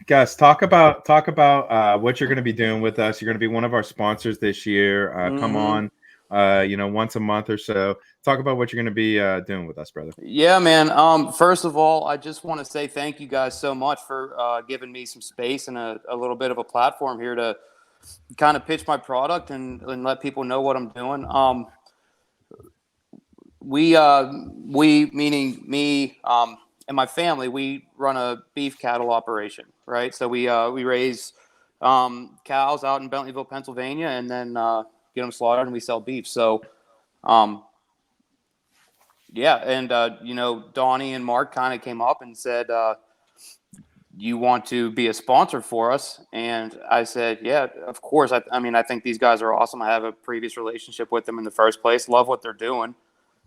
Gus, talk about what you're going to be doing with us. You're going to be one of our sponsors this year. Come on, once a month or so. Talk about what you're going to be doing with us, brother. Yeah, man. First of all, I just want to say thank you guys so much for giving me some space and a little bit of a platform here to kind of pitch my product and let people know what I'm doing. We meaning me and my family, we run a beef cattle operation, right? So we raise cows out in Bentleyville, Pennsylvania, and then get them slaughtered and we sell beef. So, Donnie and Mark kind of came up and said, you want to be a sponsor for us? And I said, yeah, of course. I think these guys are awesome. I have a previous relationship with them in the first place. Love what they're doing.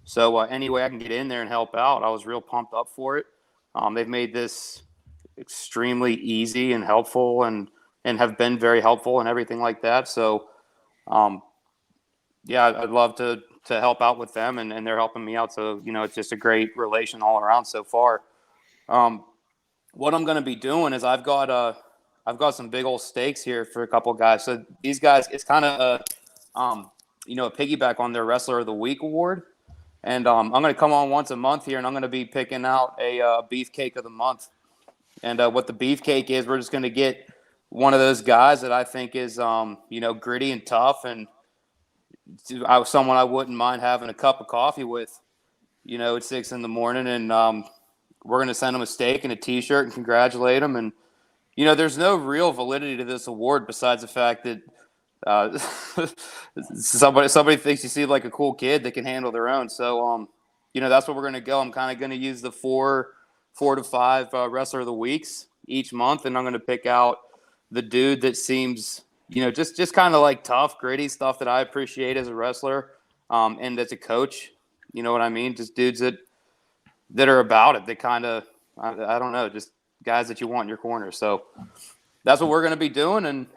So any way I can get in there and help out, I was real pumped up for it. They've made this extremely easy and helpful and have been very helpful and everything like that. So, I'd love to help out with them and they're helping me out. So, it's just a great relation all around so far. What I'm going to be doing is I've got some big old stakes here for a couple of guys. So these guys, it's kind of a piggyback on their Wrestler of the Week award. And I'm going to come on once a month here, and I'm going to be picking out a beefcake of the month. And what the beefcake is, we're just going to get one of those guys that I think is, gritty and tough, and someone I wouldn't mind having a cup of coffee with, at 6 a.m. And we're going to send them a steak and a T-shirt and congratulate them. And, there's no real validity to this award besides the fact that somebody thinks you see like a cool kid that can handle their own. So, that's what we're going to go. I'm kind of going to use the 4 to 5 Wrestler of the Weeks each month. And I'm going to pick out the dude that seems, just kind of like tough, gritty stuff that I appreciate as a wrestler and as a coach. You know what I mean? Just dudes that are about it. That kind of, I don't know, just guys that you want in your corner. So that's what we're going to be doing. And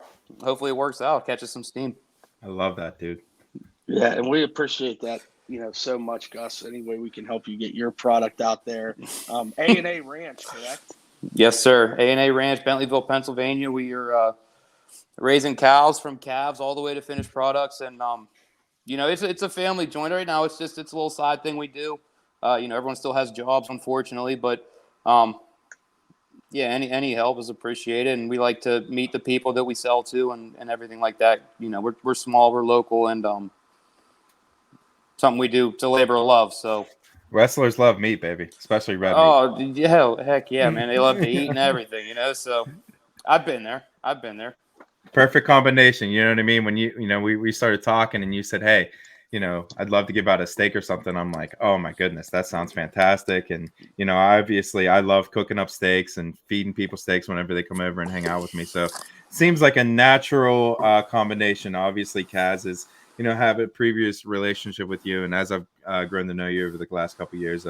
hopefully it works out, catches some steam. I love that, dude. Yeah, and we appreciate that, so much, Gus. Any way we can help you get your product out there. A&A Ranch, correct? Yes, sir. A&A Ranch, Bentleyville, Pennsylvania. We are raising cows from calves all the way to finished products. And, it's a family joint right now. It's a little side thing we do. Everyone still has jobs, unfortunately, but any help is appreciated, and we like to meet the people that we sell to and everything like that. We're small, we're local, and something we do to labor of love. So wrestlers love meat, baby, especially red meat. Oh yeah, heck yeah, man! They love to eat and everything, So I've been there. Perfect combination. You know what I mean? When we started talking and you said, hey, I'd love to give out a steak or something. I'm like, oh my goodness, that sounds fantastic. And, obviously I love cooking up steaks and feeding people steaks whenever they come over and hang out with me. So it seems like a natural combination. Obviously Kaz is, have a previous relationship with you. And as I've grown to know you over the last couple of years,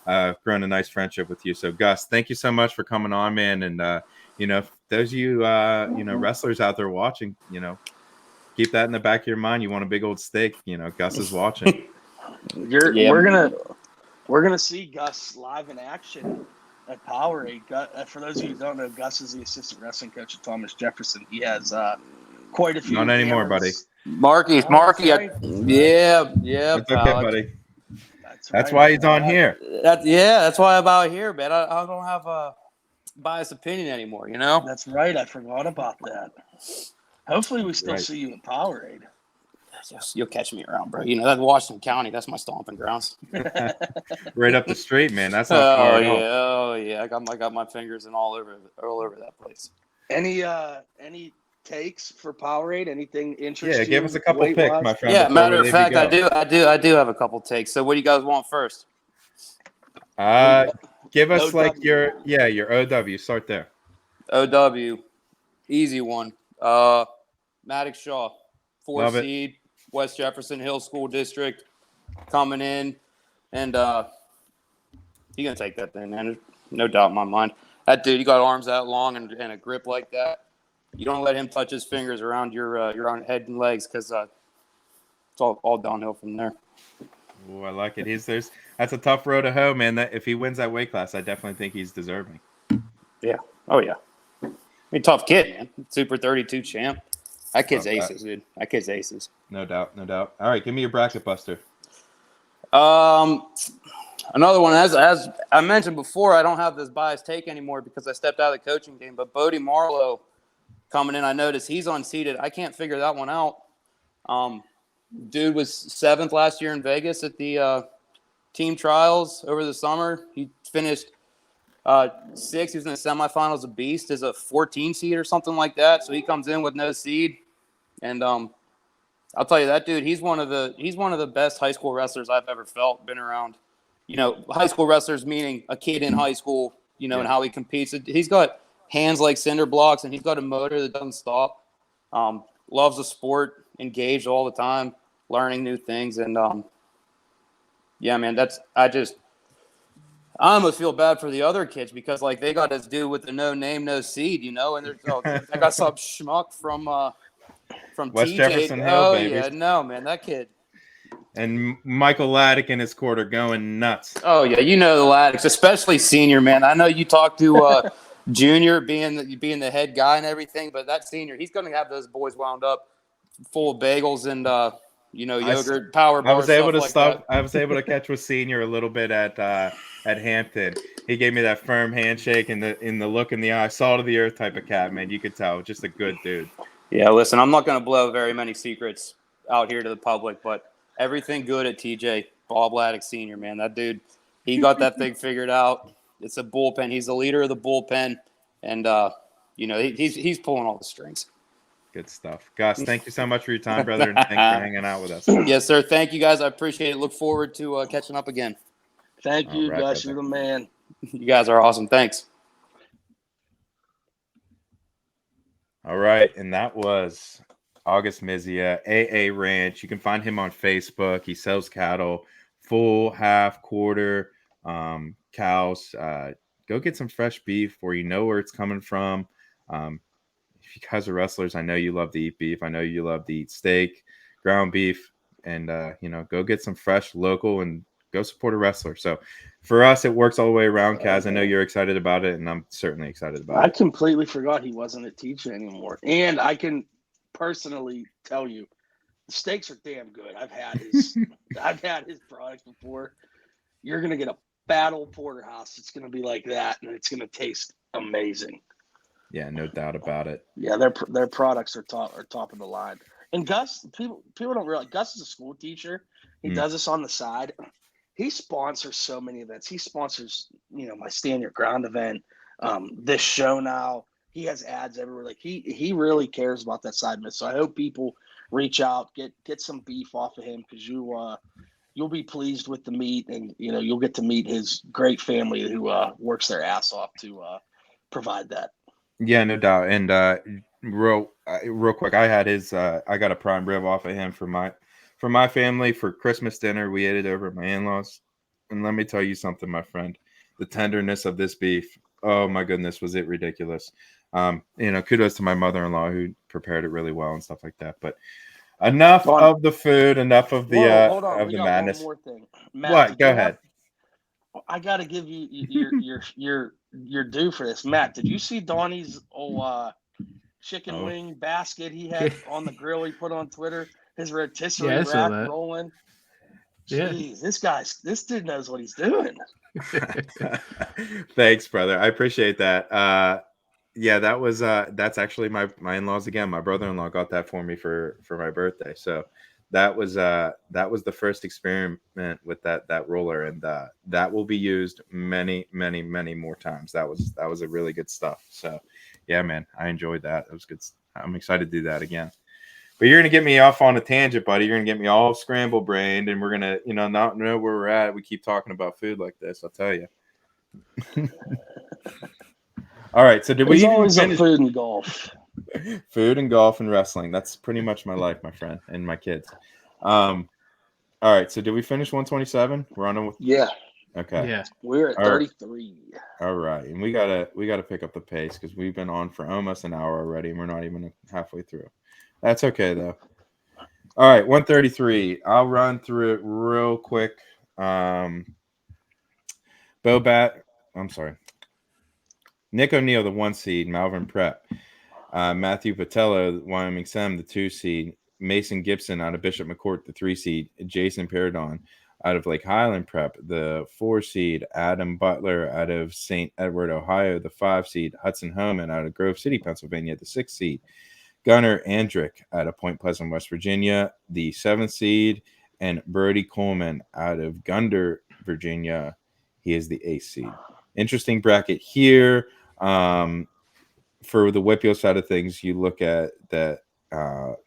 I've grown a nice friendship with you. So Gus, thank you so much for coming on, man. And, those of you, wrestlers out there watching, keep that in the back of your mind. You want a big old steak, Gus is watching. We're gonna see Gus live in action at Powerade. For those of you who don't know, Gus is the assistant wrestling coach at Thomas Jefferson. He has quite a few. Not anymore, buddy. cameras. Marky, Oh, Marky, that's right. yeah, That's okay, pal. buddy. That's That's right, why I he's on forgot. here. That's why I'm out here, man. I don't have a biased opinion anymore, you know? That's right. I forgot about that. Hopefully, we still Right. see you at Powerade. Yes, you'll catch me around, bro. You know, that's Washington County. That's my stomping grounds. Right up the street, man. That's not far at all. Oh yeah. I got my fingers in all over that place. Any takes for Powerade? Anything interesting? Yeah, give us a couple picks, weight-wise? my friend. Yeah, before matter we of leave fact, you go. I do have a couple takes. So what do you guys want first? Give us like OW. your OW. Start there. OW, easy one. Maddox Shaw, 4 Love it. seed, West Jefferson Hill School District, coming in, and he's gonna take that thing, man. There's no doubt in my mind. That dude, he got arms that long and a grip like that. You don't let him touch his fingers around your own head and legs, because it's all downhill from there. Oh, I like it. That's a tough road to hoe, man. That if he wins that weight class, I definitely think he's deserving. Yeah. Oh yeah. I mean, tough kid, man. Super 32 champ. That kid's Love that. aces, dude. That kid's aces. No doubt, no doubt. All right, give me your bracket buster. Another one, as I mentioned before, I don't have this biased take anymore because I stepped out of the coaching game. But Bodie Marlowe coming in, I noticed he's unseated. I can't figure that one out. Dude was 7th last year in Vegas at the team trials over the summer. He finished 6th. He was in the semifinals of Beast as a 14 seed or something like that. So he comes in with no seed, and I'll tell you that dude. He's one of the best high school wrestlers I've ever felt. Been around, high school wrestlers meaning a kid in high school, and how he competes. He's got hands like cinder blocks, and he's got a motor that doesn't stop. Loves the sport, engaged all the time, learning new things, and yeah, man. I almost feel bad for the other kids because they got this dude with the no name, no seed, and I got some schmuck from West TJ. Jefferson Hill, Oh baby. yeah, no man, that kid. And Michael Laddick in his quarter going nuts. Oh yeah, the Laddicks, especially senior, man. I know you talked to junior being the head guy and everything, but that senior, he's going to have those boys wound up full of bagels and yogurt, power bars. I was able to catch with senior a little bit at Hampton. He gave me that firm handshake and the look in the eye, salt of the earth type of cat, man. You could tell, just a good dude. Yeah, listen, I'm not going to blow very many secrets out here to the public, but everything good at TJ, Bob Laddick Sr., man. That dude, he got that thing figured out. It's a bullpen. He's the leader of the bullpen, and he's pulling all the strings. Good stuff. Gus, thank you so much for your time, brother, and thanks for hanging out with us. Yes, sir. Thank you, guys. I appreciate it. Look forward to catching up again. Thank you, All right, Gus. brother. You're the man. You guys are awesome. Thanks. All right, and that was August Mizia, AA Ranch. You can find him on Facebook. He sells cattle, full, half, quarter, cows. Go get some fresh beef where you know where it's coming from. If you guys are wrestlers, I know you love to eat beef. I know you love to eat steak, ground beef, and go get some fresh, local, and go support a wrestler. So for us, it works all the way around, Kaz. I know you're excited about it, and I'm certainly excited about I it. completely forgot he wasn't a teacher anymore. And I can personally tell you, the steaks are damn good. I've had his products before. You're gonna get a fat old porterhouse. It's gonna be like that, and it's gonna taste amazing. Yeah, no doubt about it. Yeah, their products are top of the line. And Gus, people don't realize Gus is a school teacher. He does this on the side. He sponsors so many events. He sponsors, my Stand Your Ground event, this show now. He has ads everywhere. Like he really cares about that side of it. So I hope people reach out, get some beef off of him, because you'll be pleased with the meat, and you'll get to meet his great family who works their ass off to provide that. Yeah, no doubt. And real quick, I had I got a prime rib off of him for my family for Christmas dinner. We ate it over at my in-laws, and let me tell you something, my friend. The tenderness of this beef, oh my goodness, was it ridiculous. Kudos to my mother-in-law who prepared it really well and stuff like that. But enough of the food, enough of the hold on. of We the got madness. one more thing. Matt, What? Go ahead. I got to give you your due for this, Matt. Did you see Donnie's chicken wing basket he had on the grill he put on Twitter. His rotisserie Yeah, I saw rack that. rolling. Yeah. Jeez, this dude knows what he's doing. Thanks, brother. I appreciate that. Yeah, that's actually my in-laws again. My brother-in-law got that for me for my birthday. So that was the first experiment with that roller, and that will be used many more times. That was a really good stuff. So yeah, man, I enjoyed that. It was good. I'm excited to do that again. But you're gonna get me off on a tangent, buddy. You're gonna get me all scramble brained, and we're gonna, not know where we're at. We keep talking about food like this. I'll tell you. All right. So did we There's even always a finish food and golf. food and golf and wrestling? That's pretty much my life, my friend, and my kids. All right. So did we finish 127? We're on with. Yeah, Okay. Yeah. we're at All right. 33. All right, and we gotta pick up the pace because we've been on for almost an hour already, and we're not even halfway through. That's okay though. All right, 133. I'll run through it real quick. Nick O'Neill, the 1 seed, Malvern Prep. Matthew Patello, Wyoming Sem, the 2 seed. Mason Gibson out of Bishop McCourt, the 3 seed. Jason Paradon out of Lake Highland Prep, the 4 seed. Adam Butler out of St. Edward, Ohio, the 5 seed. Hudson Homan out of Grove City, Pennsylvania, the 6 seed. Gunnar Andrick out of Point Pleasant, West Virginia, the 7th seed. And Brody Coleman out of Gunder, Virginia. He is the 8th seed. Interesting bracket here. For the WPIAL side of things, you look at that.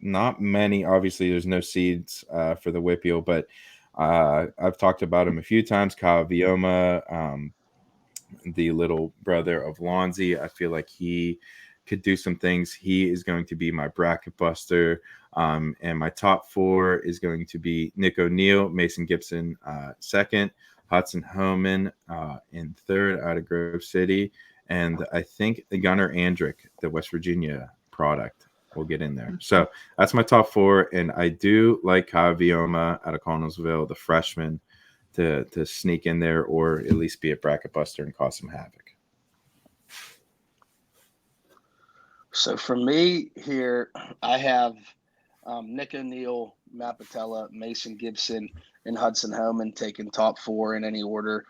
Not many. Obviously, there's no seeds for the WPIAL, but I've talked about him a few times. Kyle Vioma, the little brother of Lonzy. I feel like he could do some things. He is going to be my bracket buster. And my top 4 is going to be Nick O'Neill, Mason Gibson, 2nd, Hudson Homan in 3rd out of Grove City. And I think Gunnar Andrick, the West Virginia product, will get in there. So that's my top 4. And I do like Kyle Vioma out of Connellsville, the freshman, to sneak in there or at least be a bracket buster and cause some havoc. So for me here, I have Nick O'Neill, Matt Patella, Mason Gibson, and Hudson Homan taking top 4 in any order.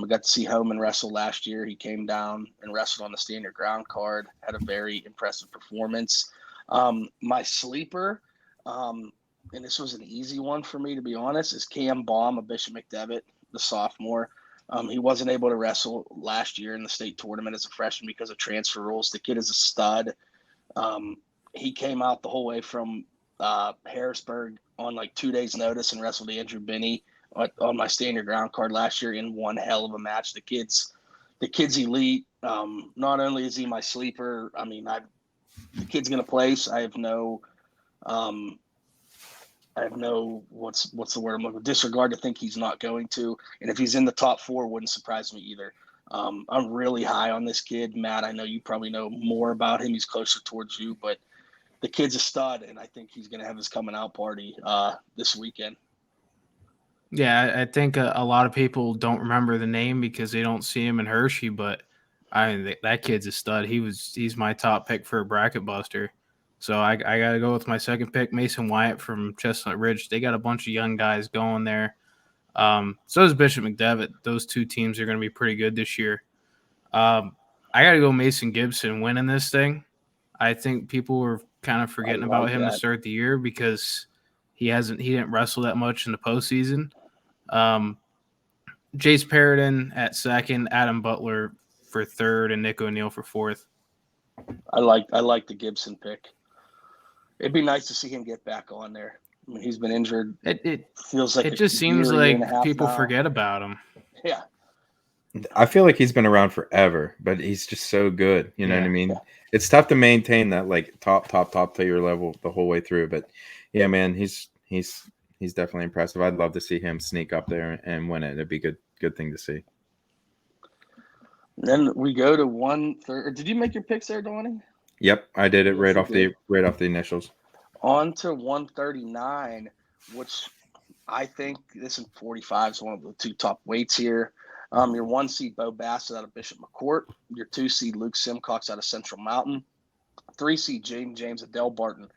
We got to see Homan wrestle last year. He came down and wrestled on the stand your ground card, had a very impressive performance. My sleeper, and this was an easy one for me, to be honest, is Cam Baum of Bishop McDevitt, the sophomore. He wasn't able to wrestle last year in the state tournament as a freshman because of transfer rules. The kid is a stud. He came out the whole way from Harrisburg on like 2 days' notice and wrestled Andrew Binney on my stand your ground card last year in one hell of a match. The kid's elite. Not only is he my sleeper, I mean, the kid's gonna place. I have no what's the word I'm looking for? Disregard to think he's not going to. And if he's in the top 4, wouldn't surprise me either. I'm really high on this kid, Matt. I know you probably know more about him. He's closer towards you, but the kid's a stud, and I think he's going to have his coming out party this weekend. Yeah, I think a lot of people don't remember the name because they don't see him in Hershey, but I mean, that kid's a stud. He's my top pick for a bracket buster. So I got to go with my second pick, Mason Wyatt from Chestnut Ridge. They got a bunch of young guys going there. So is Bishop McDevitt. Those 2 teams are going to be pretty good this year. I got to go Mason Gibson winning this thing. I think people were kind of forgetting about him to start the year because he didn't wrestle that much in the postseason. Jace Paradon at 2nd, Adam Butler for 3rd, and Nick O'Neill for 4th. I like the Gibson pick. It'd be nice to see him get back on there. I mean, he's been injured. It feels like it just seems like people forget about him. Yeah. I feel like he's been around forever, but he's just so good. You know what I mean? Yeah. It's tough to maintain that like top tier level the whole way through. But yeah, man, he's definitely impressive. I'd love to see him sneak up there and win it. It'd be good thing to see. Then we go to 130. Did you make your picks there, Donnie? Yep, I did it right off the initials. On to 139, which I think this in 45 is one of the 2 top weights here. Your 1 seed Bo Bassett out of Bishop McCourt, your 2 seed Luke Simcox out of Central Mountain, 3 seed James Adele Barton.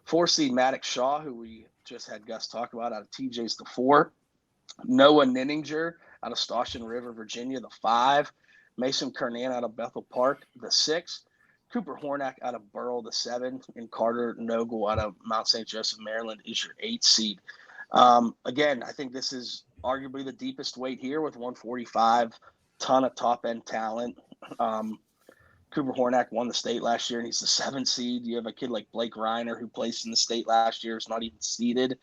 4 seed Maddox Shaw, who we just had Gus talk about, out of TJ's the 4. Noah Ninninger out of Stoshin River, Virginia, the 5. Mason Kernan out of Bethel Park, the 6. Cooper Hornack out of Burrell, the 7. And Carter Nogle out of Mount St. Joseph, Maryland, is your 8 seed. Again, I think this is arguably the deepest weight here with 145. Ton of top-end talent. Cooper Hornack won the state last year, and he's the 7th seed. You have a kid like Blake Reiner, who placed in the state last year, is not even seeded.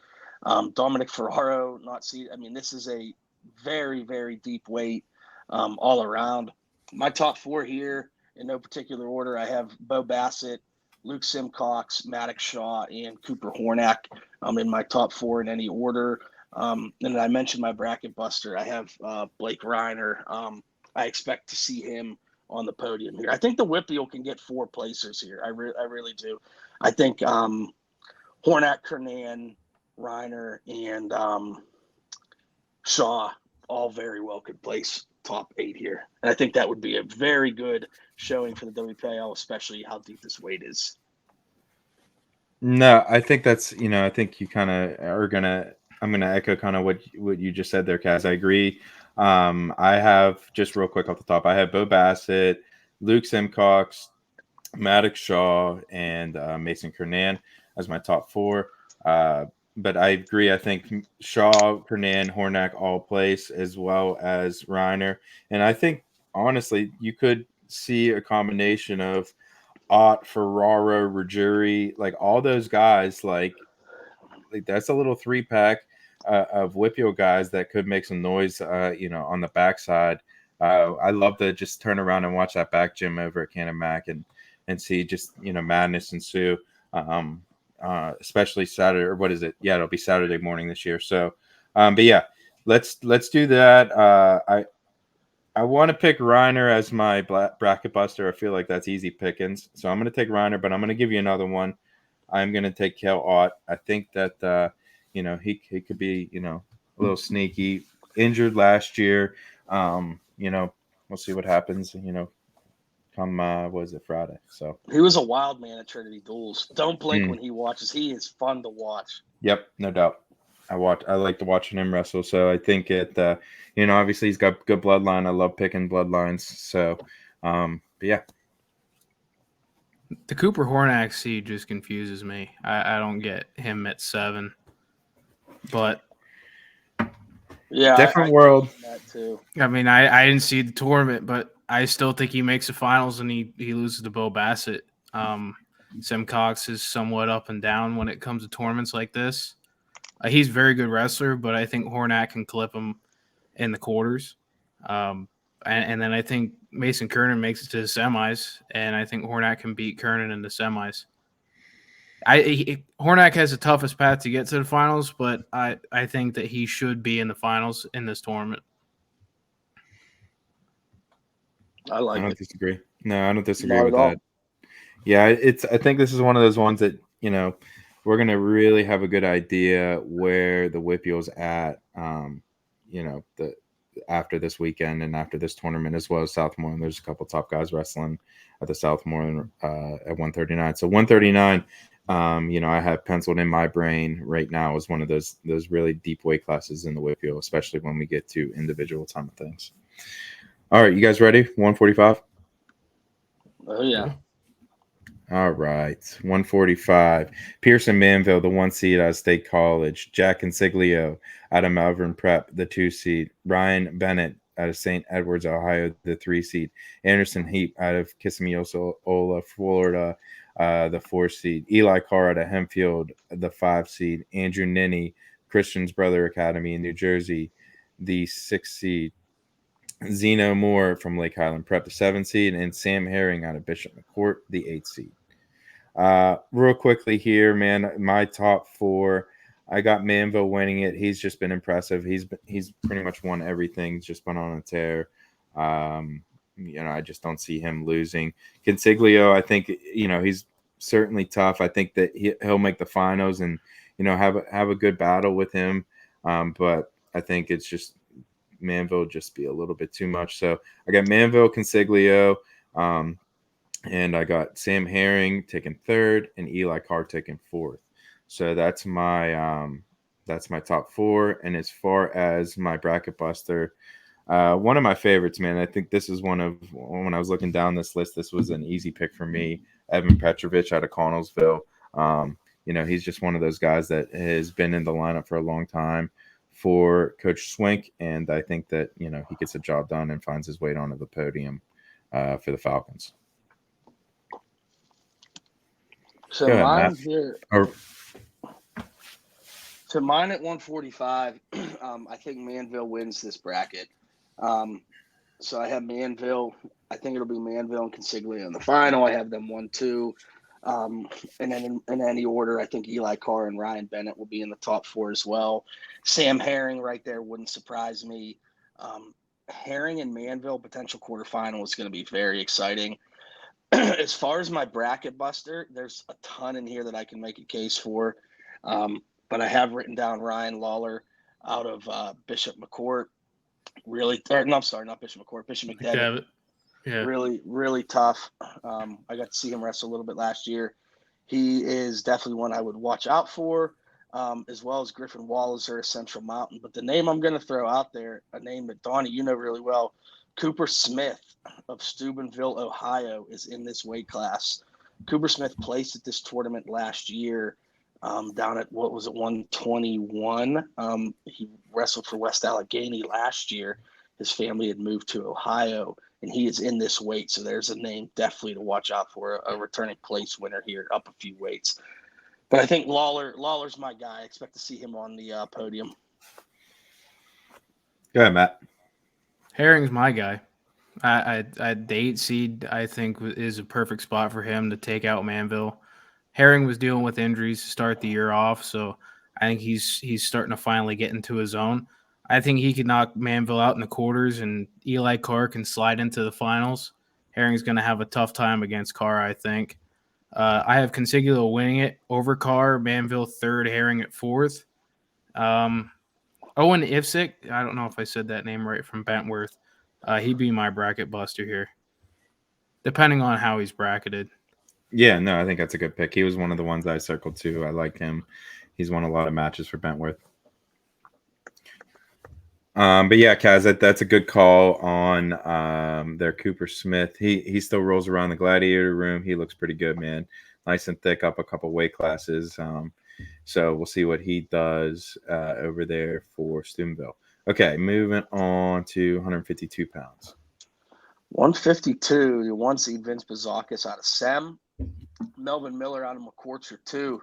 Dominic Ferraro, not seeded. I mean, this is a very, very deep weight all around. My top 4 here, in no particular order, I have Bo Bassett, Luke Simcox, Maddox Shaw, and Cooper Hornack in my top 4 in any order. And I mentioned my bracket buster. I have Blake Reiner. I expect to see him on the podium here. I think the WPIAL can get 4 placers here. I really do. I think Hornack, Kernan, Reiner, and Shaw all very well could place top 8 here. And I think that would be a very good showing for the WPIAL, especially how deep this weight is. No, I think that's, I think you kind of are going to, I'm going to echo kind of what you just said there, Kaz. I agree. I have, just real quick off the top, I have Bo Bassett, Luke Simcox, Maddox Shaw, and Mason Kernan as my top 4. But I agree. I think Shaw, Kernan, Hornack all place, as well as Reiner. And I think, honestly, you could see a combination of Ott, Ferraro, Ruggieri, like all those guys, like that's a little 3-pack of WPIAL guys that could make some noise, on the backside. I love to just turn around and watch that back gym over at Cannon Mac and see just, madness ensue. Especially Saturday, or what is it? Yeah, it'll be Saturday morning this year. So, but yeah, let's do that. I want to pick Reiner as my bracket buster. I feel like that's easy pickings. So I'm going to take Reiner, but I'm going to give you another one. I'm going to take Cale Ott. I think that, he could be, a little sneaky. Injured last year. We'll see what happens, come, Friday. So he was a wild man at Trinity Duels. Don't blink when he watches. He is fun to watch. Yep, no doubt. I like to watching him wrestle. So I think obviously he's got good bloodline. I love picking bloodlines. So, but yeah. The Cooper Hornack seed just confuses me. I don't get him at 7. But yeah, different world. That too. I mean, I didn't see the tournament, but I still think he makes the finals and he loses to Bo Bassett. Simcox is somewhat up and down when it comes to tournaments like this. He's a very good wrestler, but I think Hornack can clip him in the quarters. And then I think Mason Kernan makes it to the semis, and I think Hornack can beat Kernan in the semis. Hornack has the toughest path to get to the finals, but I think that he should be in the finals in this tournament. I don't disagree. No, I don't disagree with that. Yeah, I think this is one of those ones that, we're going to really have a good idea where the WPIAL's at, after this weekend and after this tournament, as well as Southmoreland. There's a couple top guys wrestling at the Southmoreland at 139. So 139, I have penciled in my brain right now as one of those really deep weight classes in the WPIAL, especially when we get to individual time of things. All right, you guys ready? 145? Oh, yeah. All right, 145. Pearson Manville, the 1 seed out of State College. Jack Consiglio out of Malvern Prep, the 2 seed. Ryan Bennett out of St. Edwards, Ohio, the 3 seed. Anderson Heap out of Kissimmee, Florida, the 4 seed. Eli Carr out of Hempfield, the 5 seed. Andrew Ninney, Christian's Brother Academy in New Jersey, the 6 seed. Zeno Moore from Lake Highland Prep, the 7 seed, and Sam Herring out of Bishop McCourt, the 8 seed. Real quickly here, man, my top 4, I got Manville winning it. He's just been impressive. He's pretty much won everything. He's just been on a tear. I just don't see him losing. Consiglio, I think, he's certainly tough. I think that he'll make the finals and, have a good battle with him. But I think it's just Manville just be a little bit too much. So I got Manville, Consiglio. And I got Sam Herring taking third and Eli Carr taking fourth. So that's my top four. And as far as my bracket buster, one of my favorites, man. I think this is when I was looking down this list, this was an easy pick for me. Evan Petrovich out of Connellsville. He's just one of those guys that has been in the lineup for a long time for Coach Swink, and I think that he gets the job done and finds his way onto the podium for the Falcons. So Go ahead, mine Matt. here. So mine at 145. I think Manville wins this bracket. So I have Manville. I think it'll be Manville and Consiglia in the final. I have them 1-2. And then in any order, I think Eli Carr and Ryan Bennett will be in the top four as well. Sam Herring right there wouldn't surprise me. Herring and Manville potential quarterfinal is going to be very exciting. As far as my bracket buster, there's a ton in here that I can make a case for. But I have written down Ryan Lawler out of Bishop McCourt. Not Bishop McCourt, Bishop McDevitt. Yeah. Really, really tough. I got to see him wrestle a little bit last year. He is definitely one I would watch out for, as well as Griffin Walliser of Central Mountain. But the name I'm going to throw out there, a name that Donnie, you know really well, Cooper Smith of Steubenville, Ohio, is in this weight class. Cooper Smith placed at this tournament last year down at, 121. He wrestled for West Allegheny last year. His family had moved to Ohio, and he is in this weight. So there's a name definitely to watch out for, a returning place winner here, up a few weights. But I think Lawler's my guy. I expect to see him on the podium. Go ahead, Matt. Herring's my guy. The 8 seed, I think, is a perfect spot for him to take out Manville. Herring was dealing with injuries to start the year off, so I think he's starting to finally get into his own. I think he can knock Manville out in the quarters, and Eli Carr can slide into the finals. Herring's going to have a tough time against Carr, I think. I have Consigula winning it over Carr, Manville third, Herring at fourth. Owen Ifsick, I don't know if I said that name right, from Bentworth. He'd be my bracket buster here, depending on how he's bracketed. Yeah, no, I think that's a good pick. He was one of the ones I circled too. I like him. He's won a lot of matches for Bentworth. But yeah, Kaz, that's a good call on their Cooper Smith. He still rolls around the gladiator room. He looks pretty good, man. Nice and thick, up a couple weight classes. So we'll see what he does over there for Steubenville. Okay, moving on to 152 pounds. 152, your 1 seed Vince Bazakis out of SEM. Melvin Miller out of McCourt's your 2.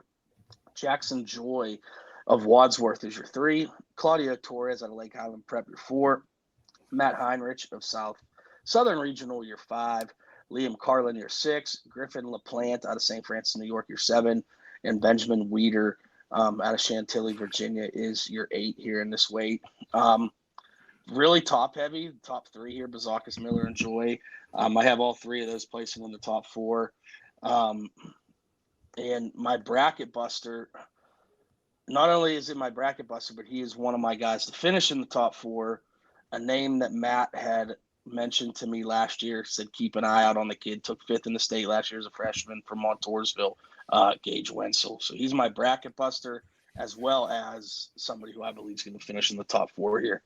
Jackson Joy of Wadsworth is your 3. Claudio Torres out of Lake Highland Prep, your 4. Matt Heinrich of Southern Regional, your 5. Liam Carlin, your 6. Griffin LaPlante out of St. Francis, New York, your 7. And Benjamin Weeder out of Chantilly, Virginia, is your 8 here in this weight. Really top heavy, top 3 here, Bazakis, Miller, and Joy. I have all 3 of those placing in the top 4. And my bracket buster, not only is it my bracket buster, but he is one of my guys to finish in the top 4. A name that Matt had mentioned to me last year, said keep an eye out on the kid, took 5th in the state last year as a freshman from Montoursville, Gage Wenzel. So he's my bracket buster, as well as somebody who I believe is going to finish in the top 4 here.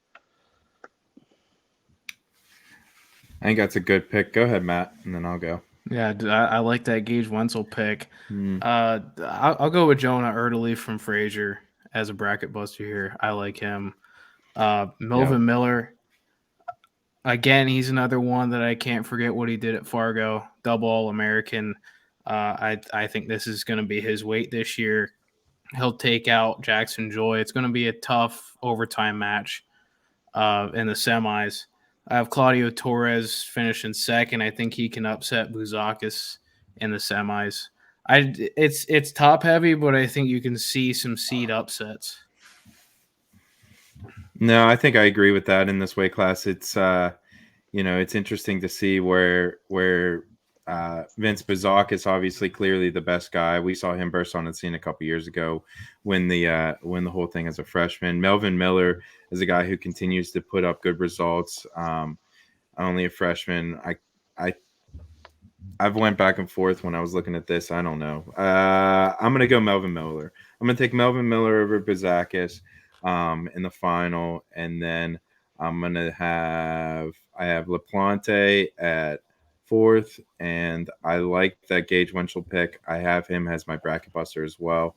I think that's a good pick. Go ahead, Matt, and then I'll go. Yeah, I like that Gage Wenzel pick. I'll go with Jonah Erdely from Fraser as a bracket buster here. I like him. Melvin Miller, again, he's another one that I can't forget what he did at Fargo, double All-American. I think this is going to be his weight this year. He'll take out Jackson Joy. It's going to be a tough overtime match in the semis. I have Claudio Torres finishing second. I think he can upset Buzakis in the semis. It's top heavy, but I think you can see some seed upsets. No, I think I agree with that in this weight class. It's it's interesting to see where Vince Bazakis, obviously clearly the best guy. We saw him burst on the scene a couple years ago when the whole thing as a freshman. Melvin Miller is a guy who continues to put up good results. Only a freshman. I've went back and forth when I was looking at this. I don't know. I'm gonna go Melvin Miller. I'm gonna take Melvin Miller over Bazakis in the final, and then I have LaPlante at fourth, and I like that Gage Winchell pick. I have him as my bracket buster as well.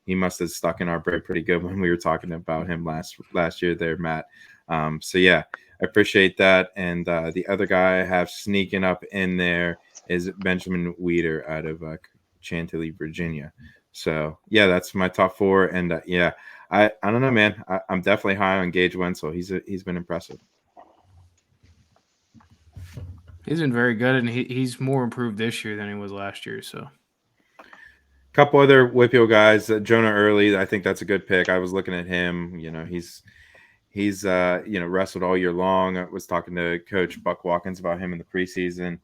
He must have stuck in our bread pretty good when we were talking about him last year there, Matt. So yeah, I appreciate that. And the other guy I have sneaking up in there is Benjamin Weeder out of Chantilly, Virginia. So yeah, that's my top four. And yeah, I don't know, man. I'm definitely high on Gage Wenzel. He's been impressive. He's been very good, and he's more improved this year than he was last year. So, Couple other WPIAL guys, Jonah Early. I think that's a good pick. I was looking at him. He's wrestled all year long. I was talking to Coach Buck Watkins about him in the preseason.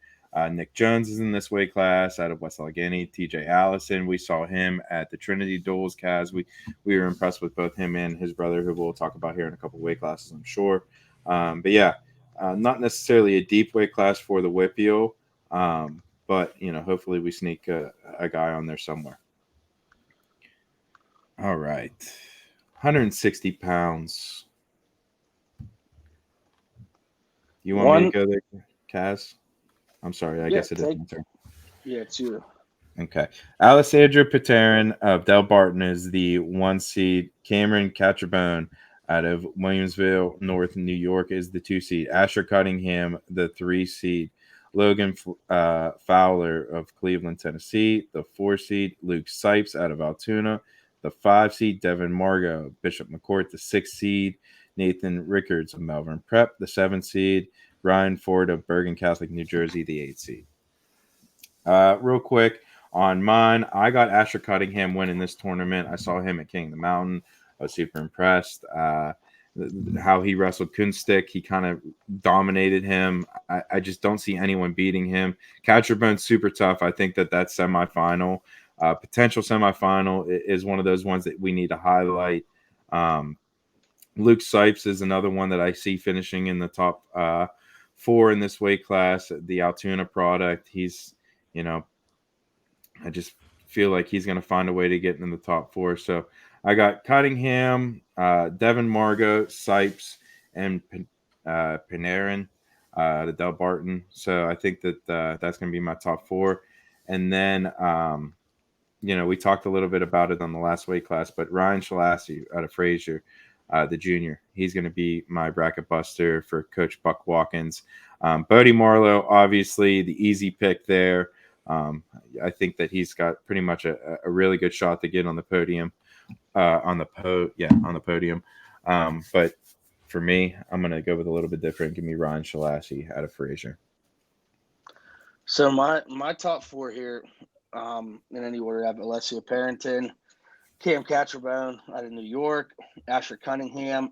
Nick Jones is in this weight class out of West Allegheny. TJ Allison, we saw him at the Trinity Duels. Kaz, we were impressed with both him and his brother, who we'll talk about here in a couple of weight classes, I'm sure. But yeah, not necessarily a deep weight class for the WPIAL, but hopefully we sneak a guy on there somewhere. All right, 160 pounds. You want me to go there, Kaz? I'm sorry. I guess it is my turn. Yeah, it's you. Okay. Alessandra Paterin of Del Barton is the 1 seed. Cameron Catcherbone out of Williamsville, North New York is the 2 seed. Asher Cunningham, the 3 seed. Logan Fowler of Cleveland, Tennessee, the 4 seed. Luke Sipes out of Altoona, the 5 seed. Devin Margot, Bishop McCourt, the 6 seed. Nathan Rickards of Malvern Prep, the 7 seed. Ryan Ford of Bergen Catholic, New Jersey, the 8 seed. Real quick on mine, I got Asher Cunningham winning this tournament. I saw him at King of the Mountain. I was super impressed. How he wrestled Kunstick, he kind of dominated him. I just don't see anyone beating him. Catcherbone's super tough. I think that semifinal, potential semifinal, is one of those ones that we need to highlight. Luke Sipes is another one that I see finishing in the top 4 in this weight class. The Altoona product, he's, I just feel like he's going to find a way to get in the top 4. So I got Cunningham, Devin Margot, Sipes, and Panarin, the Del Barton. So I think that that's going to be my top 4. And then, we talked a little bit about it on the last weight class, but Ryan Shalassi out of Fraser, the junior, he's going to be my bracket buster for Coach Buck Watkins. Bodie Marlowe, obviously the easy pick there. I think that he's got pretty much a really good shot to get on the podium. On the podium. But for me, I'm going to go with a little bit different. Give me Ryan Shalassi out of Fraser. So my top 4 here, in any order, I have Alessia Parrington, Cam Catcherbone out of New York, Asher Cunningham,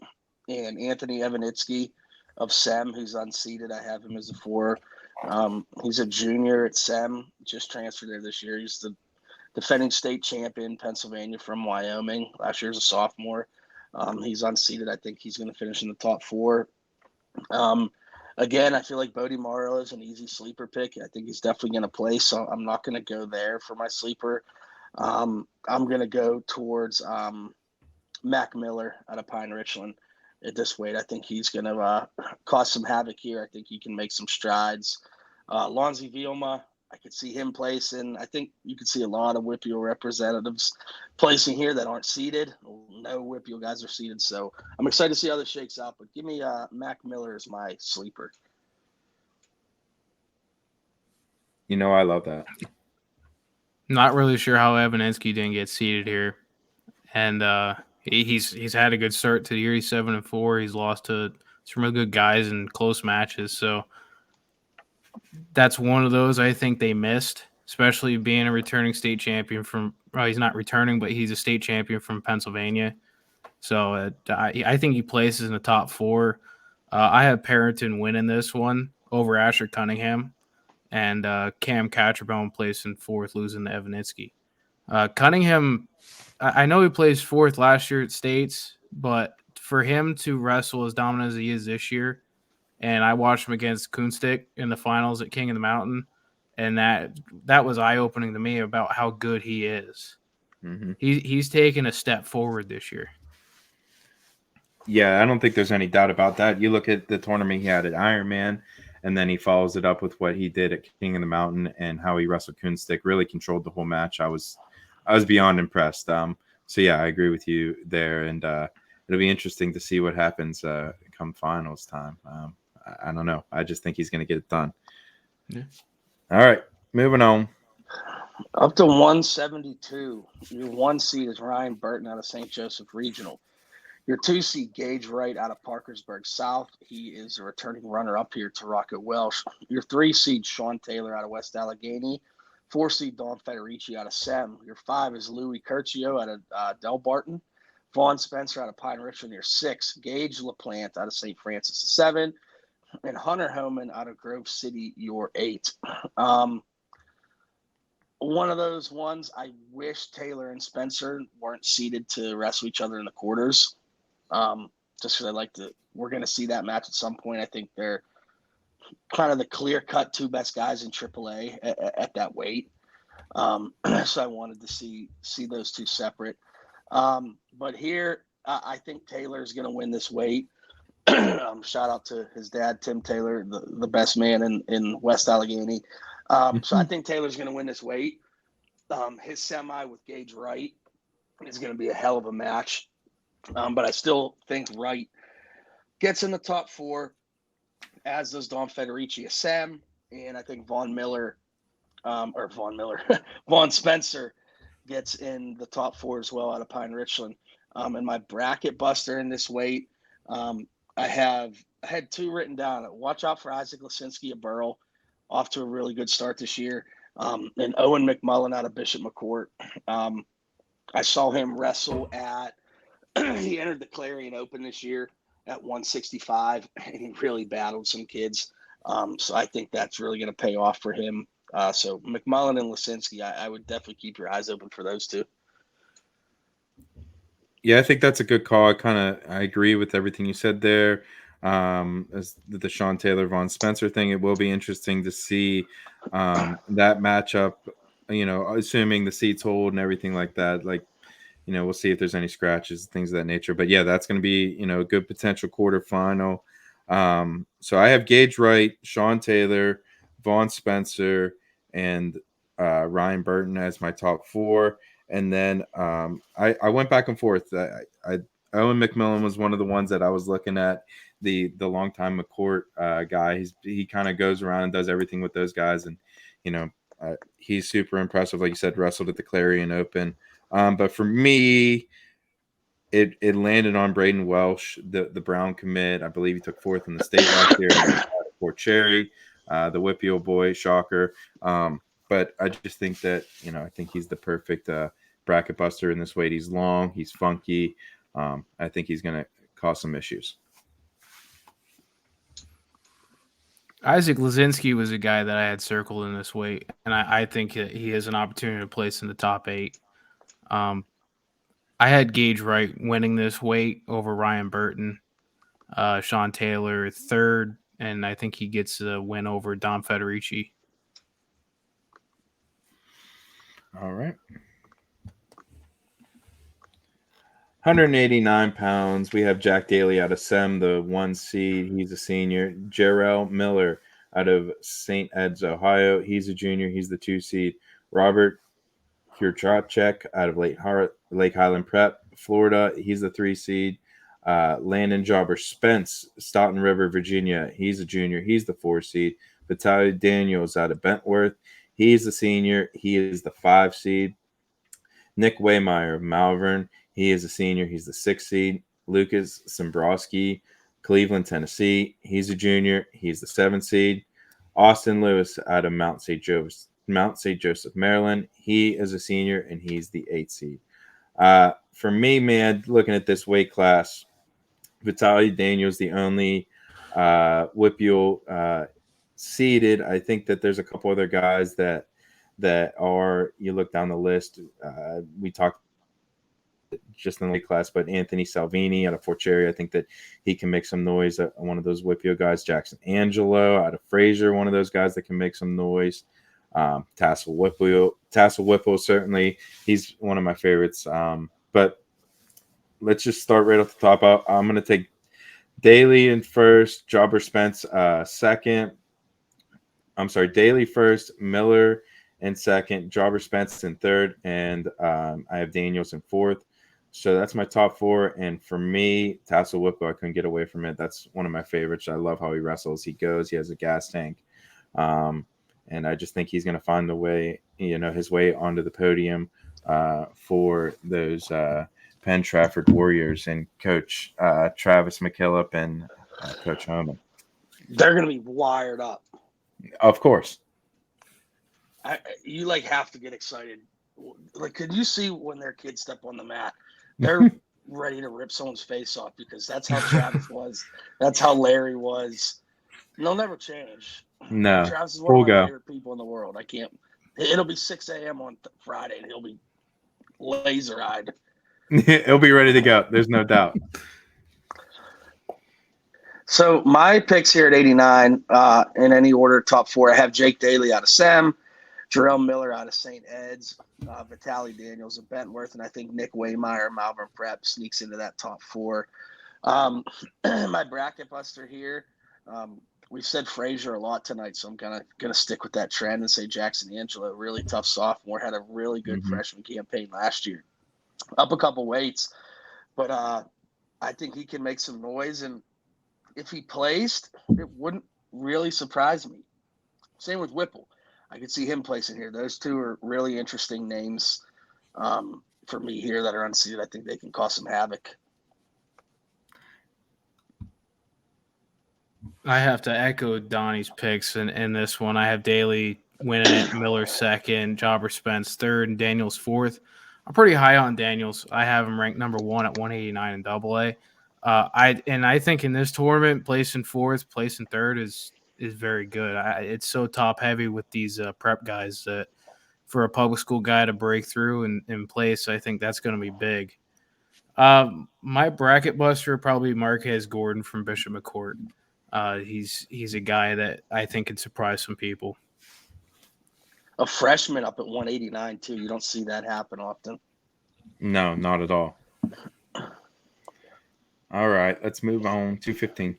and Anthony Evanitsky of SEM, who's unseeded. I have him as a 4. He's a junior at SEM, just transferred there this year. He's the defending state champion, Pennsylvania, from Wyoming. Last year as a sophomore. He's unseeded. I think he's going to finish in the top 4. Again, I feel like Bodie Marlowe is an easy sleeper pick. I think he's definitely going to play, so I'm not going to go there for my sleeper. I'm going to go towards Mac Miller out of Pine Richland at this weight. I think he's going to cause some havoc here. I think he can make some strides. Lonzy Vilma, I could see him placing. I think you could see a lot of WPIAL representatives placing here that aren't seeded. No WPIAL guys are seeded, so I'm excited to see how this shakes out. But give me Mac Miller as my sleeper. I love that. not really sure how Evanensky didn't get seeded here, and he's had a good start to the year. He's 7-4. He's lost to some real good guys in close matches, so that's one of those I think they missed, especially being a returning state champion from. Well, he's not returning, but he's a state champion from Pennsylvania. So I think he places in the top 4. I have Parrington winning this one over Asher Cunningham, and Cam Catcherbone placing 4th, losing to Evanitsky. Cunningham, I know he placed 4th last year at States, but for him to wrestle as dominant as he is this year, and I watched him against Kunstick in the finals at King of the Mountain, and that was eye opening to me about how good he is. Mm-hmm. He's taken a step forward this year. Yeah, I don't think there's any doubt about that. You look at the tournament he had at Ironman, and then he follows it up with what he did at King of the Mountain and how he wrestled Kunstick, really controlled the whole match. I was beyond impressed. So yeah, I agree with you there, and it'll be interesting to see what happens come finals time. I don't know. I just think he's going to get it done. Yeah. All right, moving on. Up to 172. Your 1 seed is Ryan Burton out of St. Joseph Regional. Your 2 seed, Gage Wright out of Parkersburg South. He is a returning runner-up here to Rocket Welsh. Your 3 seed, Sean Taylor out of West Allegheny. 4 seed, Don Federici out of Sem. Your 5 is Louis Curcio out of Del Barton. Vaughn Spencer out of Pine Richland. Your 6, Gage LaPlante out of St. Francis. 7, and Hunter Homan out of Grove City, your 8. One of those ones, I wish Taylor and Spencer weren't seeded to wrestle each other in the quarters. Just because we're going to see that match at some point. I think they're kind of the clear-cut 2 best guys in AAA at that weight. So I wanted to see those 2 separate. But here, I think Taylor is going to win this weight. Shout out to his dad, Tim Taylor, the best man in West Allegheny. So I think Taylor's going to win this weight. His semi with Gage Wright is going to be a hell of a match. But I still think Wright gets in the top 4, as does Don Federici of Sam. And I think Vaughn Spencer gets in the top 4 as well out of Pine Richland. And my bracket buster in this weight, I had 2 written down. Watch out for Isaac Lasinski of Burrell, off to a really good start this year. And Owen McMullen out of Bishop McCourt. I saw him wrestle he entered the Clarion Open this year at 165, and he really battled some kids. So I think that's really going to pay off for him. So McMullen and Lasinski, I would definitely keep your eyes open for those 2. Yeah, I think that's a good call. I agree with everything you said there. As the Sean Taylor Vaughn Spencer thing, it will be interesting to see that matchup. Assuming the seats hold and everything like that. We'll see if there's any scratches, things of that nature. But yeah, that's going to be a good potential quarterfinal. So I have Gage Wright, Sean Taylor, Vaughn Spencer, and Ryan Burton as my top 4. And then I went back and forth. Owen McMillan was one of the ones that I was looking at, the longtime McCourt guy. He kind of goes around and does everything with those guys, and he's super impressive. Like you said, wrestled at the Clarion Open. But for me, it landed on Braden Welsh, the Brown commit. I believe he took 4th in the state last year at Fort Cherry, the WPIAL boy, shocker. But I just think that, I think he's the perfect bracket buster in this weight. He's long, he's funky. I think he's going to cause some issues. Isaac Lasinski was a guy that I had circled in this weight, and I think he has an opportunity to place in the top 8. I had Gage Wright winning this weight over Ryan Burton, Sean Taylor 3rd, and I think he gets a win over Don Federici. All right. 189 pounds. We have Jack Daly out of Sem, the 1 seed. He's a senior. Jarrell Miller out of St. Ed's, Ohio. He's a junior. He's the 2 seed. Robert Kurchacek out of Lake Highland Prep, Florida. He's the 3 seed. Landon Jobber Spence, Stoughton River, Virginia. He's a junior. He's the 4 seed. Vitaly Daniels out of Bentworth. He's the senior. He is the 5 seed. Nick Waymeyer of Malvern. He is a senior. He's the 6 seed. Lucas Sombrowski, Cleveland, Tennessee. He's a junior. He's the 7 seed. Austin Lewis out of Mount St. Joseph, Maryland. He is a senior, and he's the 8 seed. For me, man, looking at this weight class, Vitaly Daniels, the only WPIAL seeded. I think that there's a couple other guys that are, you look down the list, we talked just in the weight class, but Anthony Salvini out of Fort Cherry, I think that he can make some noise. One of those WPIAL guys. Jackson Angelo out of Fraser, one of those guys that can make some noise. Tassel Whipple, certainly, he's one of my favorites. But let's just start right off the top. I'm going to take Daly in first, Jobber Spence second. I'm sorry, Daly first, Miller in second, Jobber Spence in third, and I have Daniels in fourth. So that's my top four. And for me, Tassel Whipple, I couldn't get away from it. That's one of my favorites. I love how he wrestles. He goes, he has a gas tank. And I just think he's going to find the way, his way onto the podium for those Penn Trafford Warriors and Coach Travis McKillop and Coach Homan. They're going to be wired up. Of course. You have to get excited. Could you see when their kids step on the mat? They're ready to rip someone's face off because that's how Travis was. That's how Larry was. They'll never change. No. Travis is one of my favorite people in the world. It'll be 6 a.m. on Friday, and he'll be laser-eyed. He'll be ready to go. There's no doubt. So my picks here at 89, in any order, top four, I have Jake Daly out of SEM, Jarrell Miller out of St. Ed's, Vitaly Daniels of Bentworth, and I think Nick Waymeyer, Malvern Prep, sneaks into that top four. My bracket buster here, we've said Frazier a lot tonight, so I'm gonna stick with that trend and say Jackson Angelo, really tough sophomore, had a really good freshman campaign last year. Up a couple weights, but I think he can make some noise, and if he placed, it wouldn't really surprise me. Same with Whipple. I could see him placing here. Those two are really interesting names for me here that are unseeded. I think they can cause some havoc. I have to echo Donnie's picks in this one. I have Daly winning it, Miller second, Jobber Spence third, and Daniels fourth. I'm pretty high on Daniels. I have him ranked number one at 189 in AA. I think in this tournament, placing fourth, placing third is very good. It's so top heavy with these prep guys that for a public school guy to break through and place, I think that's going to be big. My bracket buster probably Marquez Gordon from Bishop McCourt. He's a guy that I think could surprise some people. A freshman up at 189 too. You don't see that happen often. No, not at all. All right, let's move on. 215.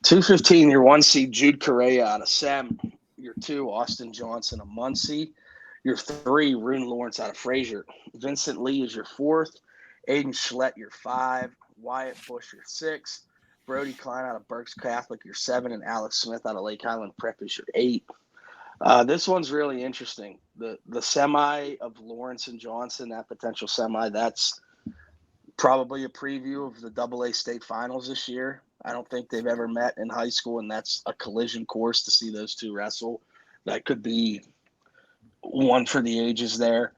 215, your one seed, Jude Correa out of SEM. Your two, Austin Johnson of Muncie. Your three, Rune Lawrence out of Frazier. Vincent Lee is your fourth. Aiden Schlett, your five. Wyatt Bush, your six. Brody Klein out of Berks Catholic, your seven. And Alex Smith out of Lake Highland Prep is your eight. This one's really interesting. The semi of Lawrence and Johnson, that potential semi, that's probably a preview of the AA state finals this year. I don't think they've ever met in high school, and that's a collision course to see those two wrestle. That could be one for the ages there.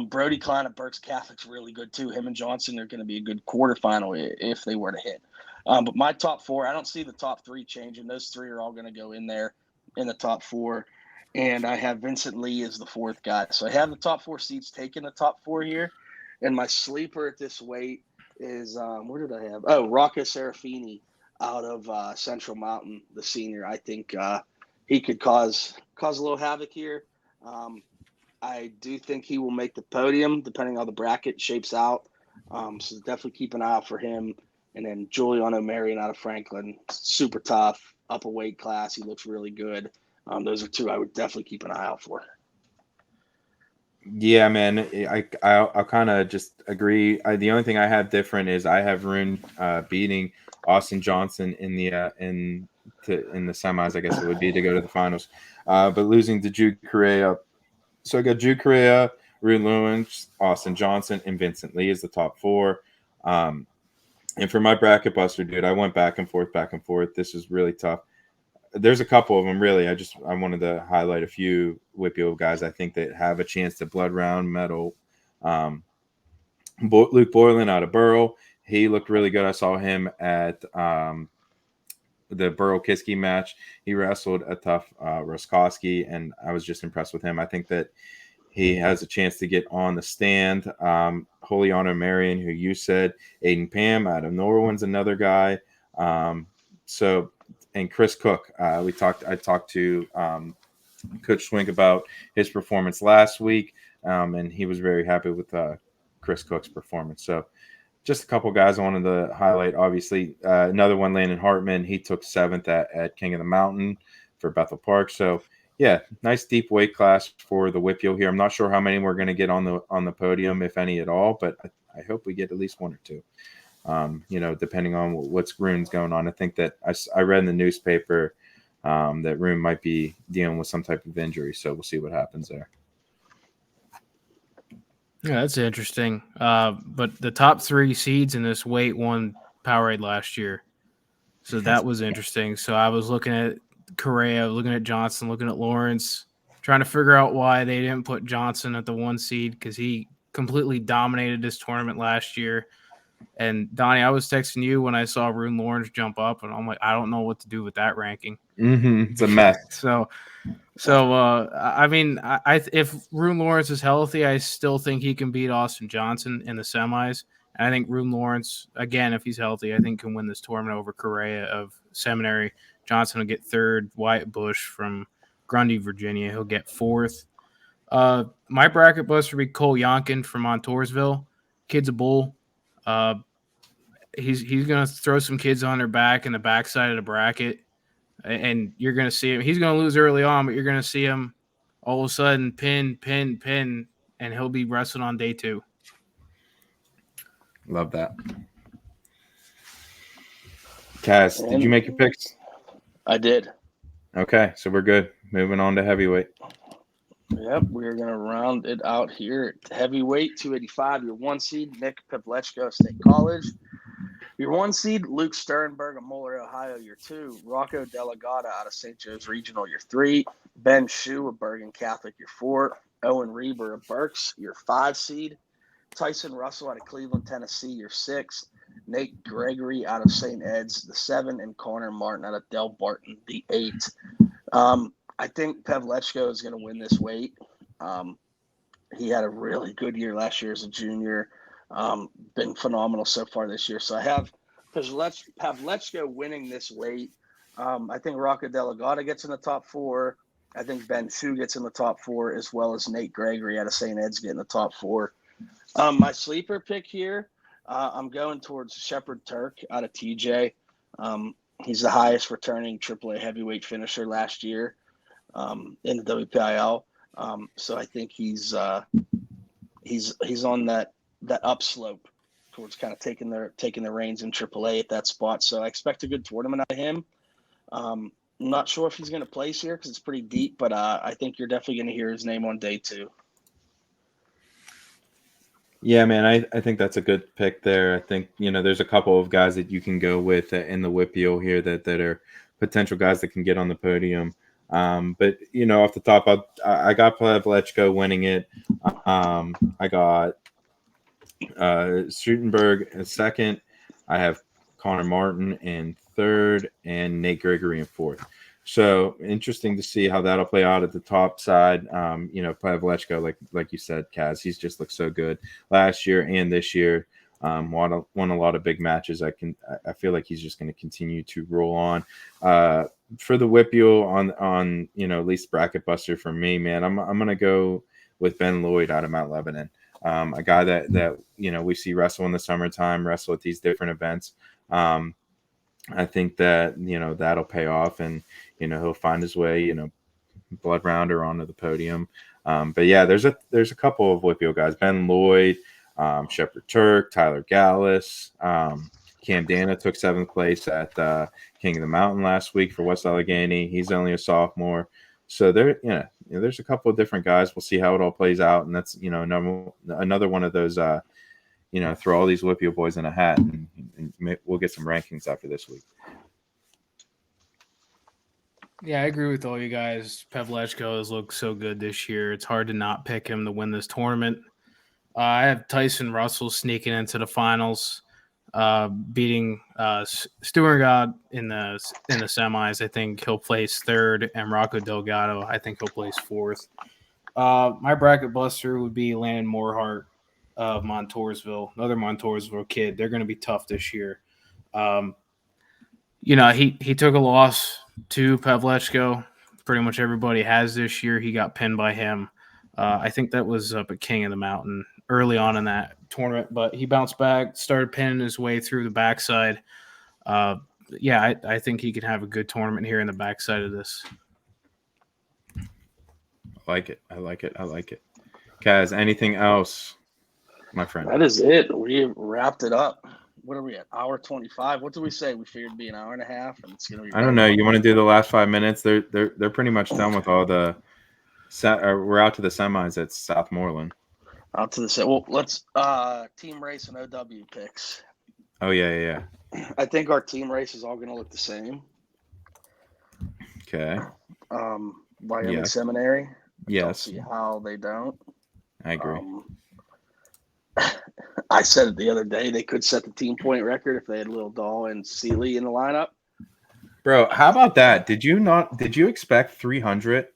Brody Klein at Berks Catholic's really good too. Him and Johnson are going to be a good quarterfinal if they were to hit. But my top four, I don't see the top three changing. Those three are all going to go in there in the top four. And I have Vincent Lee as the fourth guy. So I have the top four seeds taking the top four here. And my sleeper at this weight is, where did I have? Oh, Rocco Serafini out of Central Mountain, the senior. I think he could cause a little havoc here. I do think he will make the podium, depending on how the bracket shapes out. So definitely keep an eye out for him. And then Giuliano Marion out of Franklin, super tough, up a weight class. He looks really good. Those are two I would definitely keep an eye out for. Yeah, man, I'll kind of just agree. The only thing I have different is I have Rune beating Austin Johnson in the semis. I guess it would be to go to the finals, but losing to Jude Correa. So I got Jude Correa, Rune Lewis, Austin Johnson, and Vincent Lee as the top four. And for my bracket buster, dude, I went back and forth. This is really tough. There's a couple of them, really. I wanted to highlight a few WPIAL guys I think that have a chance to blood round medal. Luke Boylan out of Burrow. He looked really good. I saw him at the Burrow-Kiski match. He wrestled a tough Roskowski, and I was just impressed with him. I think that he has a chance to get on the stand. Juliano Marion, who you said. Aiden Pam out of Norwin's another guy. And Chris Cook. I talked to Coach Swink about his performance last week, and he was very happy with Chris Cook's performance. So just a couple guys I wanted to highlight. Obviously, another one, Landon Hartman. He took 7th at King of the Mountain for Bethel Park. So yeah, nice deep weight class for the WPIAL here. I'm not sure how many we're going to get on the podium, if any at all, but I hope we get at least 1 or 2. Depending on what's Rune's going on. I think that I read in the newspaper that Rune might be dealing with some type of injury, so we'll see what happens there. Yeah, that's interesting. But the top 3 seeds in this weight won Powerade last year, so that was interesting. So I was looking at Correa, looking at Johnson, looking at Lawrence, trying to figure out why they didn't put Johnson at the 1 seed, because he completely dominated this tournament last year. And Donnie, I was texting you when I saw Rune Lawrence jump up, and I'm like, I don't know what to do with that ranking. It's a mess. I mean, if Rune Lawrence is healthy, I still think he can beat Austin Johnson in the semis. And I think Rune Lawrence, again, if he's healthy, I think can win this tournament over Correa of Seminary. Johnson will get 3rd. Wyatt Bush from Grundy, Virginia, he'll get 4th. My bracket buster would be Cole Yonkin from Montoursville. Kid's a bull. He's going to throw some kids on their back in the backside of the bracket, and you're going to see him. He's going to lose early on, but you're going to see him all of a sudden pin, and he'll be wrestling on day 2. Love that. Kaz, did you make your picks? I did. Okay, so we're good. Moving on to heavyweight. Yep, we're going to round it out here at heavyweight, 285. Your 1 seed, Nick Pavlechko, State College. Your 1 seed, Luke Sternberg of Moeller, Ohio. Your 2, Rocco Delegata out of St. Joe's Regional. Your 3, Ben Shu of Bergen Catholic. Your 4, Owen Reber of Berks. Your 5 seed, Tyson Russell out of Cleveland, Tennessee. Your 6, Nate Gregory out of St. Ed's. The 7, and Connor Martin out of Del Barton. The 8. I think Pavlechko is going to win this weight. He had a really good year last year as a junior. Been phenomenal so far this year. So I have Pavlechko winning this weight. I think Rocco Delegata gets in the top 4. I think Ben Shu gets in the top 4, as well as Nate Gregory out of St. Ed's getting the top 4. My sleeper pick here, I'm going towards Shepard Turk out of TJ. He's the highest returning AAA heavyweight finisher last year in the WPIAL. So I think he's on that upslope towards kind of taking the reins in AAA at that spot. So I expect a good tournament out of him. I'm not sure if he's going to place here because it's pretty deep, but I think you're definitely going to hear his name on day 2. Yeah, man, I think that's a good pick there. I think, there's a couple of guys that you can go with in the WPIAL here that are potential guys that can get on the podium. But, off the top, I got Pavlechko winning it. I got Strutenberg in 2nd. I have Connor Martin in 3rd and Nate Gregory in 4th. So interesting to see how that'll play out at the top side. Pavlechko, like you said, Kaz, he's just looked so good last year and this year. Won a lot of big matches. I feel like he's just going to continue to roll on. For the WPIAL on at least bracket buster for me, man, I'm going to go with Ben Lloyd out of Mount Lebanon. A guy that we see wrestle in the summertime, wrestle at these different events. I think that that'll pay off, and he'll find his way, blood rounder onto the podium. But yeah, there's a couple of WPIAL guys: Ben Lloyd, Shepard Turk, Tyler Gallus, Cam Dana took 7th place at King of the Mountain last week for West Allegheny. He's only a sophomore, so there's a couple of different guys. We'll see how it all plays out, and that's another one of those. Throw all these WPIAL boys in a hat, and we'll get some rankings after this week. Yeah, I agree with all you guys. Pavlechko has looked so good this year. It's hard to not pick him to win this tournament. I have Tyson Russell sneaking into the finals, beating Stuttgart in the semis. I think he'll place 3rd, and Rocco Delgado, I think he'll place 4th. My bracket buster would be Landon Morehart of Montoursville, another Montoursville kid. They're going to be tough this year. He took a loss to Pavlechko pretty much everybody has this year. He got pinned by him. I think that was up at King of the Mountain early on in that tournament, but he bounced back, started pinning his way through the backside. Yeah, I think he can have a good tournament here in the backside of this. I like it. Kaz, anything else, my friend? That is it. We wrapped it up. What are we at? Hour 25. What did we say? We figured it'd be an hour and a half, and it's gonna be. I don't know. You want to do the last 5 minutes? They're pretty much done with all the. We're out to the semis at Southmoreland. Out to the set. Well, let's team race and OW picks. Oh yeah. I think our team race is all going to look the same. Okay. Wyoming Yes. Seminary. Yes. Don't see how they don't. I agree. I said it the other day. They could set the team point record if they had Lil Dahl and Seeley in the lineup. Bro, how about that? Did you expect 300?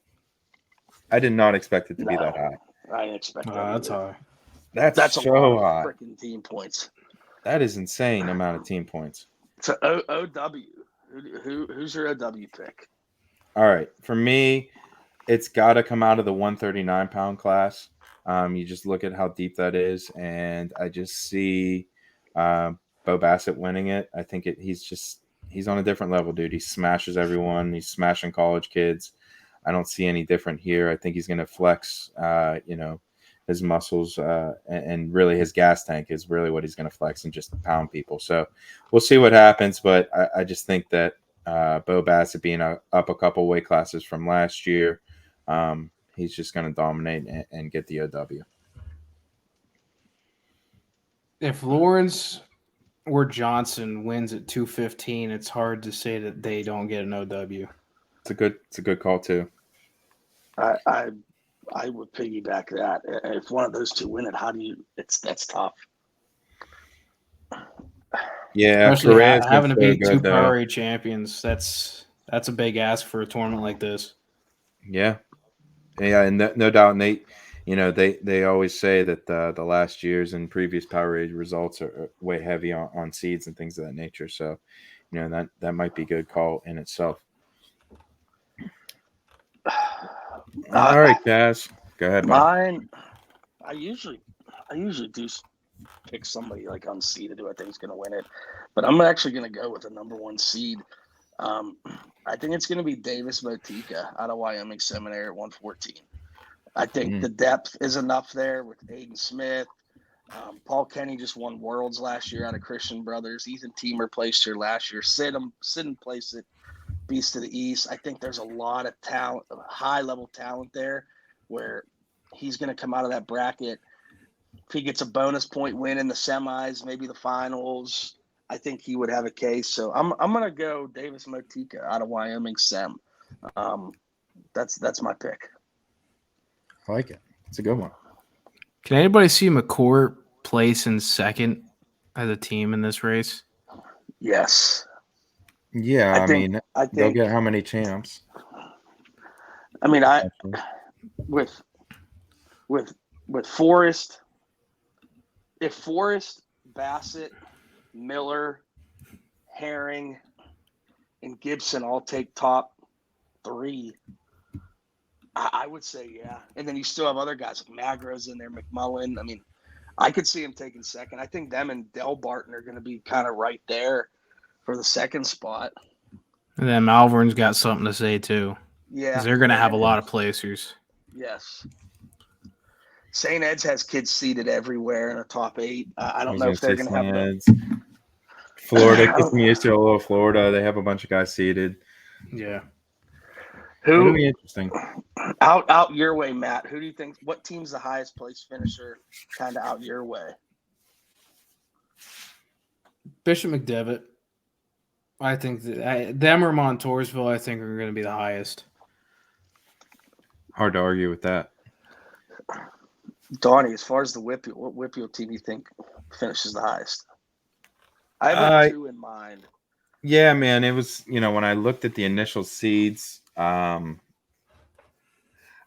I did not expect it to be that high. I didn't expect that. That's either. high. That's a so lot high. of freaking team points. That is insane amount of team points. So OW. Who's your OW pick? All right. For me, it's got to come out of the 139-pound class. You just look at how deep that is, and I just see Bo Bassett winning it. I think he's on a different level, dude. He smashes everyone. He's smashing college kids. I don't see any different here. I think he's going to flex, his muscles and really his gas tank is really what he's going to flex and just pound people. So we'll see what happens. But I just think that Bo Bassett being up a couple weight classes from last year, he's just going to dominate and get the OW. If Lawrence or Johnson wins at 215, it's hard to say that they don't get an OW. It's a good call too. I would piggyback that. If one of those two win it, that's tough. Yeah, Especially Correa's having to been so beat two good, though. Powerade champions. That's a big ask for a tournament like this. Yeah, and no doubt, Nate. They always say that the last years and previous Powerade results are way heavy on seeds and things of that nature. So, that might be a good call in itself. All right, Kaz, go ahead. Mine, I usually do pick somebody like unseeded who I think is going to win it, but I'm actually going to go with the number one seed. I think it's going to be Davis Motika out of Wyoming Seminary at 114. I think the depth is enough there with Aiden Smith. Paul Kenny just won Worlds last year out of Christian Brothers. Ethan Teamer placed here last year. Sidham placed it. Beast of the East. I think there's a lot of talent, high-level talent there where he's going to come out of that bracket. If he gets a bonus point win in the semis, maybe the finals, I think he would have a case. So I'm going to go Davis Motika out of Wyoming Sem. That's my pick. I like it. It's a good one. Can anybody see McCourt place in second as a team in this race? Yes. Yeah, I think they'll get how many champs? I mean, with Forrest, if Forrest, Bassett, Miller, Herring, and Gibson all take top 3, I would say yeah. And then you still have other guys like Magro's in there, McMullen. I mean, I could see him taking second. I think them and Del Barton are going to be kind of right there for the second spot. And then Malvern's got something to say too. Yeah. Because they're going to have a lot of placers. Yes. St. Ed's has kids seated everywhere in the top 8. I don't know if they're going to have them. Florida, gets me used to a little Florida. They have a bunch of guys seated. Yeah. It'll be interesting. Out your way, Matt. Who do you think? What team's the highest place finisher? Kind of out your way. Bishop McDevitt. I think that them or Montoursville, I think, are going to be the highest. Hard to argue with that. Donnie, as far as the what WPIAL team you think finishes the highest? I have 2 in mind. Yeah, man. It was, when I looked at the initial seeds, I'll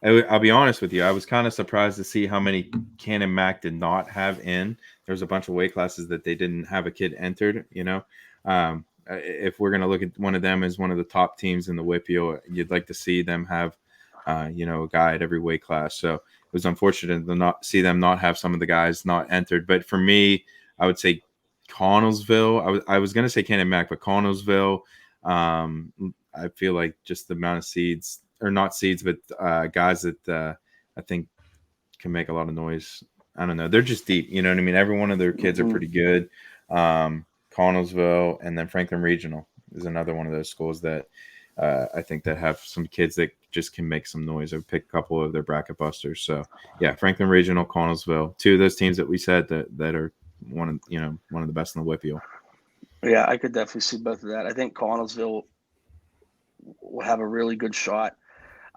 be honest with you. I was kind of surprised to see how many Canon Mac did not have in. There was a bunch of weight classes that they didn't have a kid entered, if we're going to look at one of them as one of the top teams in the WPIAL, you'd like to see them have, a guy at every weight class. So it was unfortunate to not see them not have some of the guys not entered. But for me, I would say Connellsville. I was going to say Cannon Mac, but Connellsville. I feel like just the amount of seeds, or not seeds, but guys that I think can make a lot of noise. I don't know. They're just deep. You know what I mean? Every one of their kids are pretty good. Connellsville, and then Franklin Regional is another one of those schools that I think that have some kids that just can make some noise. I've picked a couple of their bracket busters. So yeah, Franklin Regional, Connellsville, two of those teams that we said that are one of the best in the WPIAL. Yeah, I could definitely see both of that. I think Connellsville will have a really good shot.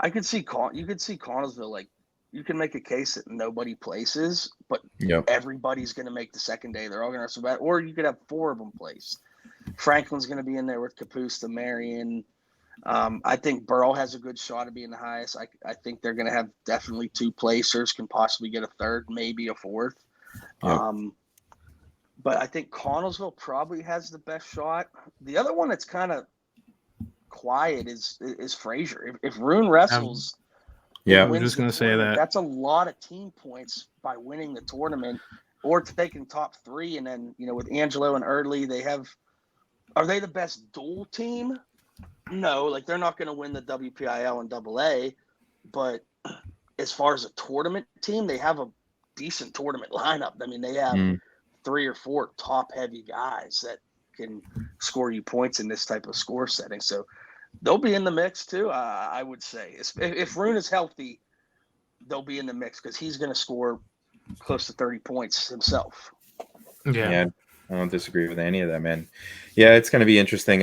You could see Connellsville, like, you can make a case that nobody places, but everybody's going to make the second day. They're all going to survive. Or you could have 4 of them place. Franklin's going to be in there with Kapusta, Marion. I think Burrow has a good shot of being the highest. I think they're going to have definitely 2 placers, can possibly get a 3rd, maybe a 4th. But I think Connellsville probably has the best shot. The other one that's kind of quiet is Fraser. If Rune wrestles, I was just going to say that. That's a lot of team points by winning the tournament or taking top 3. And then, with Angelo and Early, are they the best dual team? No, like, they're not going to win the WPIAL and AA, but as far as a tournament team, they have a decent tournament lineup. I mean, they have 3 or 4 top heavy guys that can score you points in this type of score setting. So they'll be in the mix too. I would say if Rune is healthy, they'll be in the mix because he's going to score close to 30 points himself. Yeah, I don't disagree with any of that, man. Yeah, it's going to be interesting.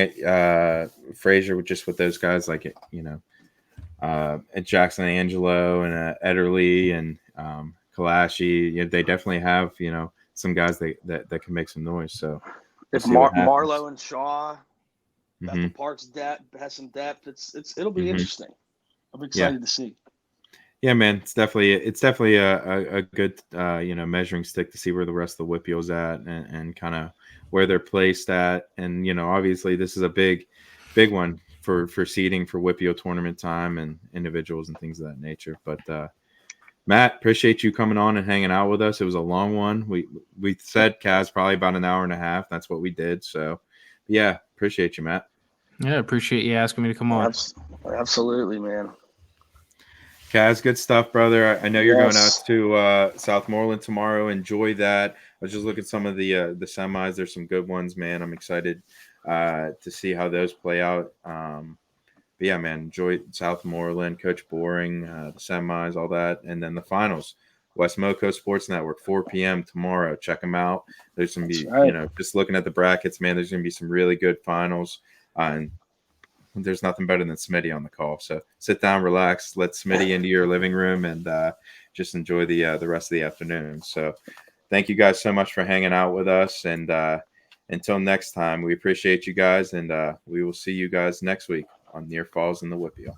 Fraser with those guys like at Jackson Angelo and Ederly and Kalashi. They definitely have some guys that can make some noise. So if Marlowe and Shaw, Bethel Park's depth has some depth, it'll be interesting. I'm excited to see. Yeah, man, it's definitely a good measuring stick to see where the rest of the WPIAL's at and kind of where they're placed at. And obviously this is a big one for seeding for WPIAL tournament time and individuals and things of that nature. But Matt, appreciate you coming on and hanging out with us. It was a long one. We said, Kaz, probably about an hour and a half. That's what we did. So yeah, appreciate you, Matt. Yeah, appreciate you asking me to come on. Absolutely, man. Kaz, good stuff, brother. I know you're going out to Southmoreland tomorrow. Enjoy that. I was just looking at some of the semis. There's some good ones, man. I'm excited to see how those play out. But yeah, man, enjoy Southmoreland, Coach Boring, the semis, all that. And then the finals, West Moco Sports Network, 4 p.m. tomorrow. Check them out. There's going to be, just looking at the brackets, man, there's going to be some really good finals. And there's nothing better than Smitty on the call. So sit down, relax, let Smitty into your living room, and just enjoy the rest of the afternoon. So thank you guys so much for hanging out with us. And until next time, we appreciate you guys, and we will see you guys next week on Near Falls in the WPIAL.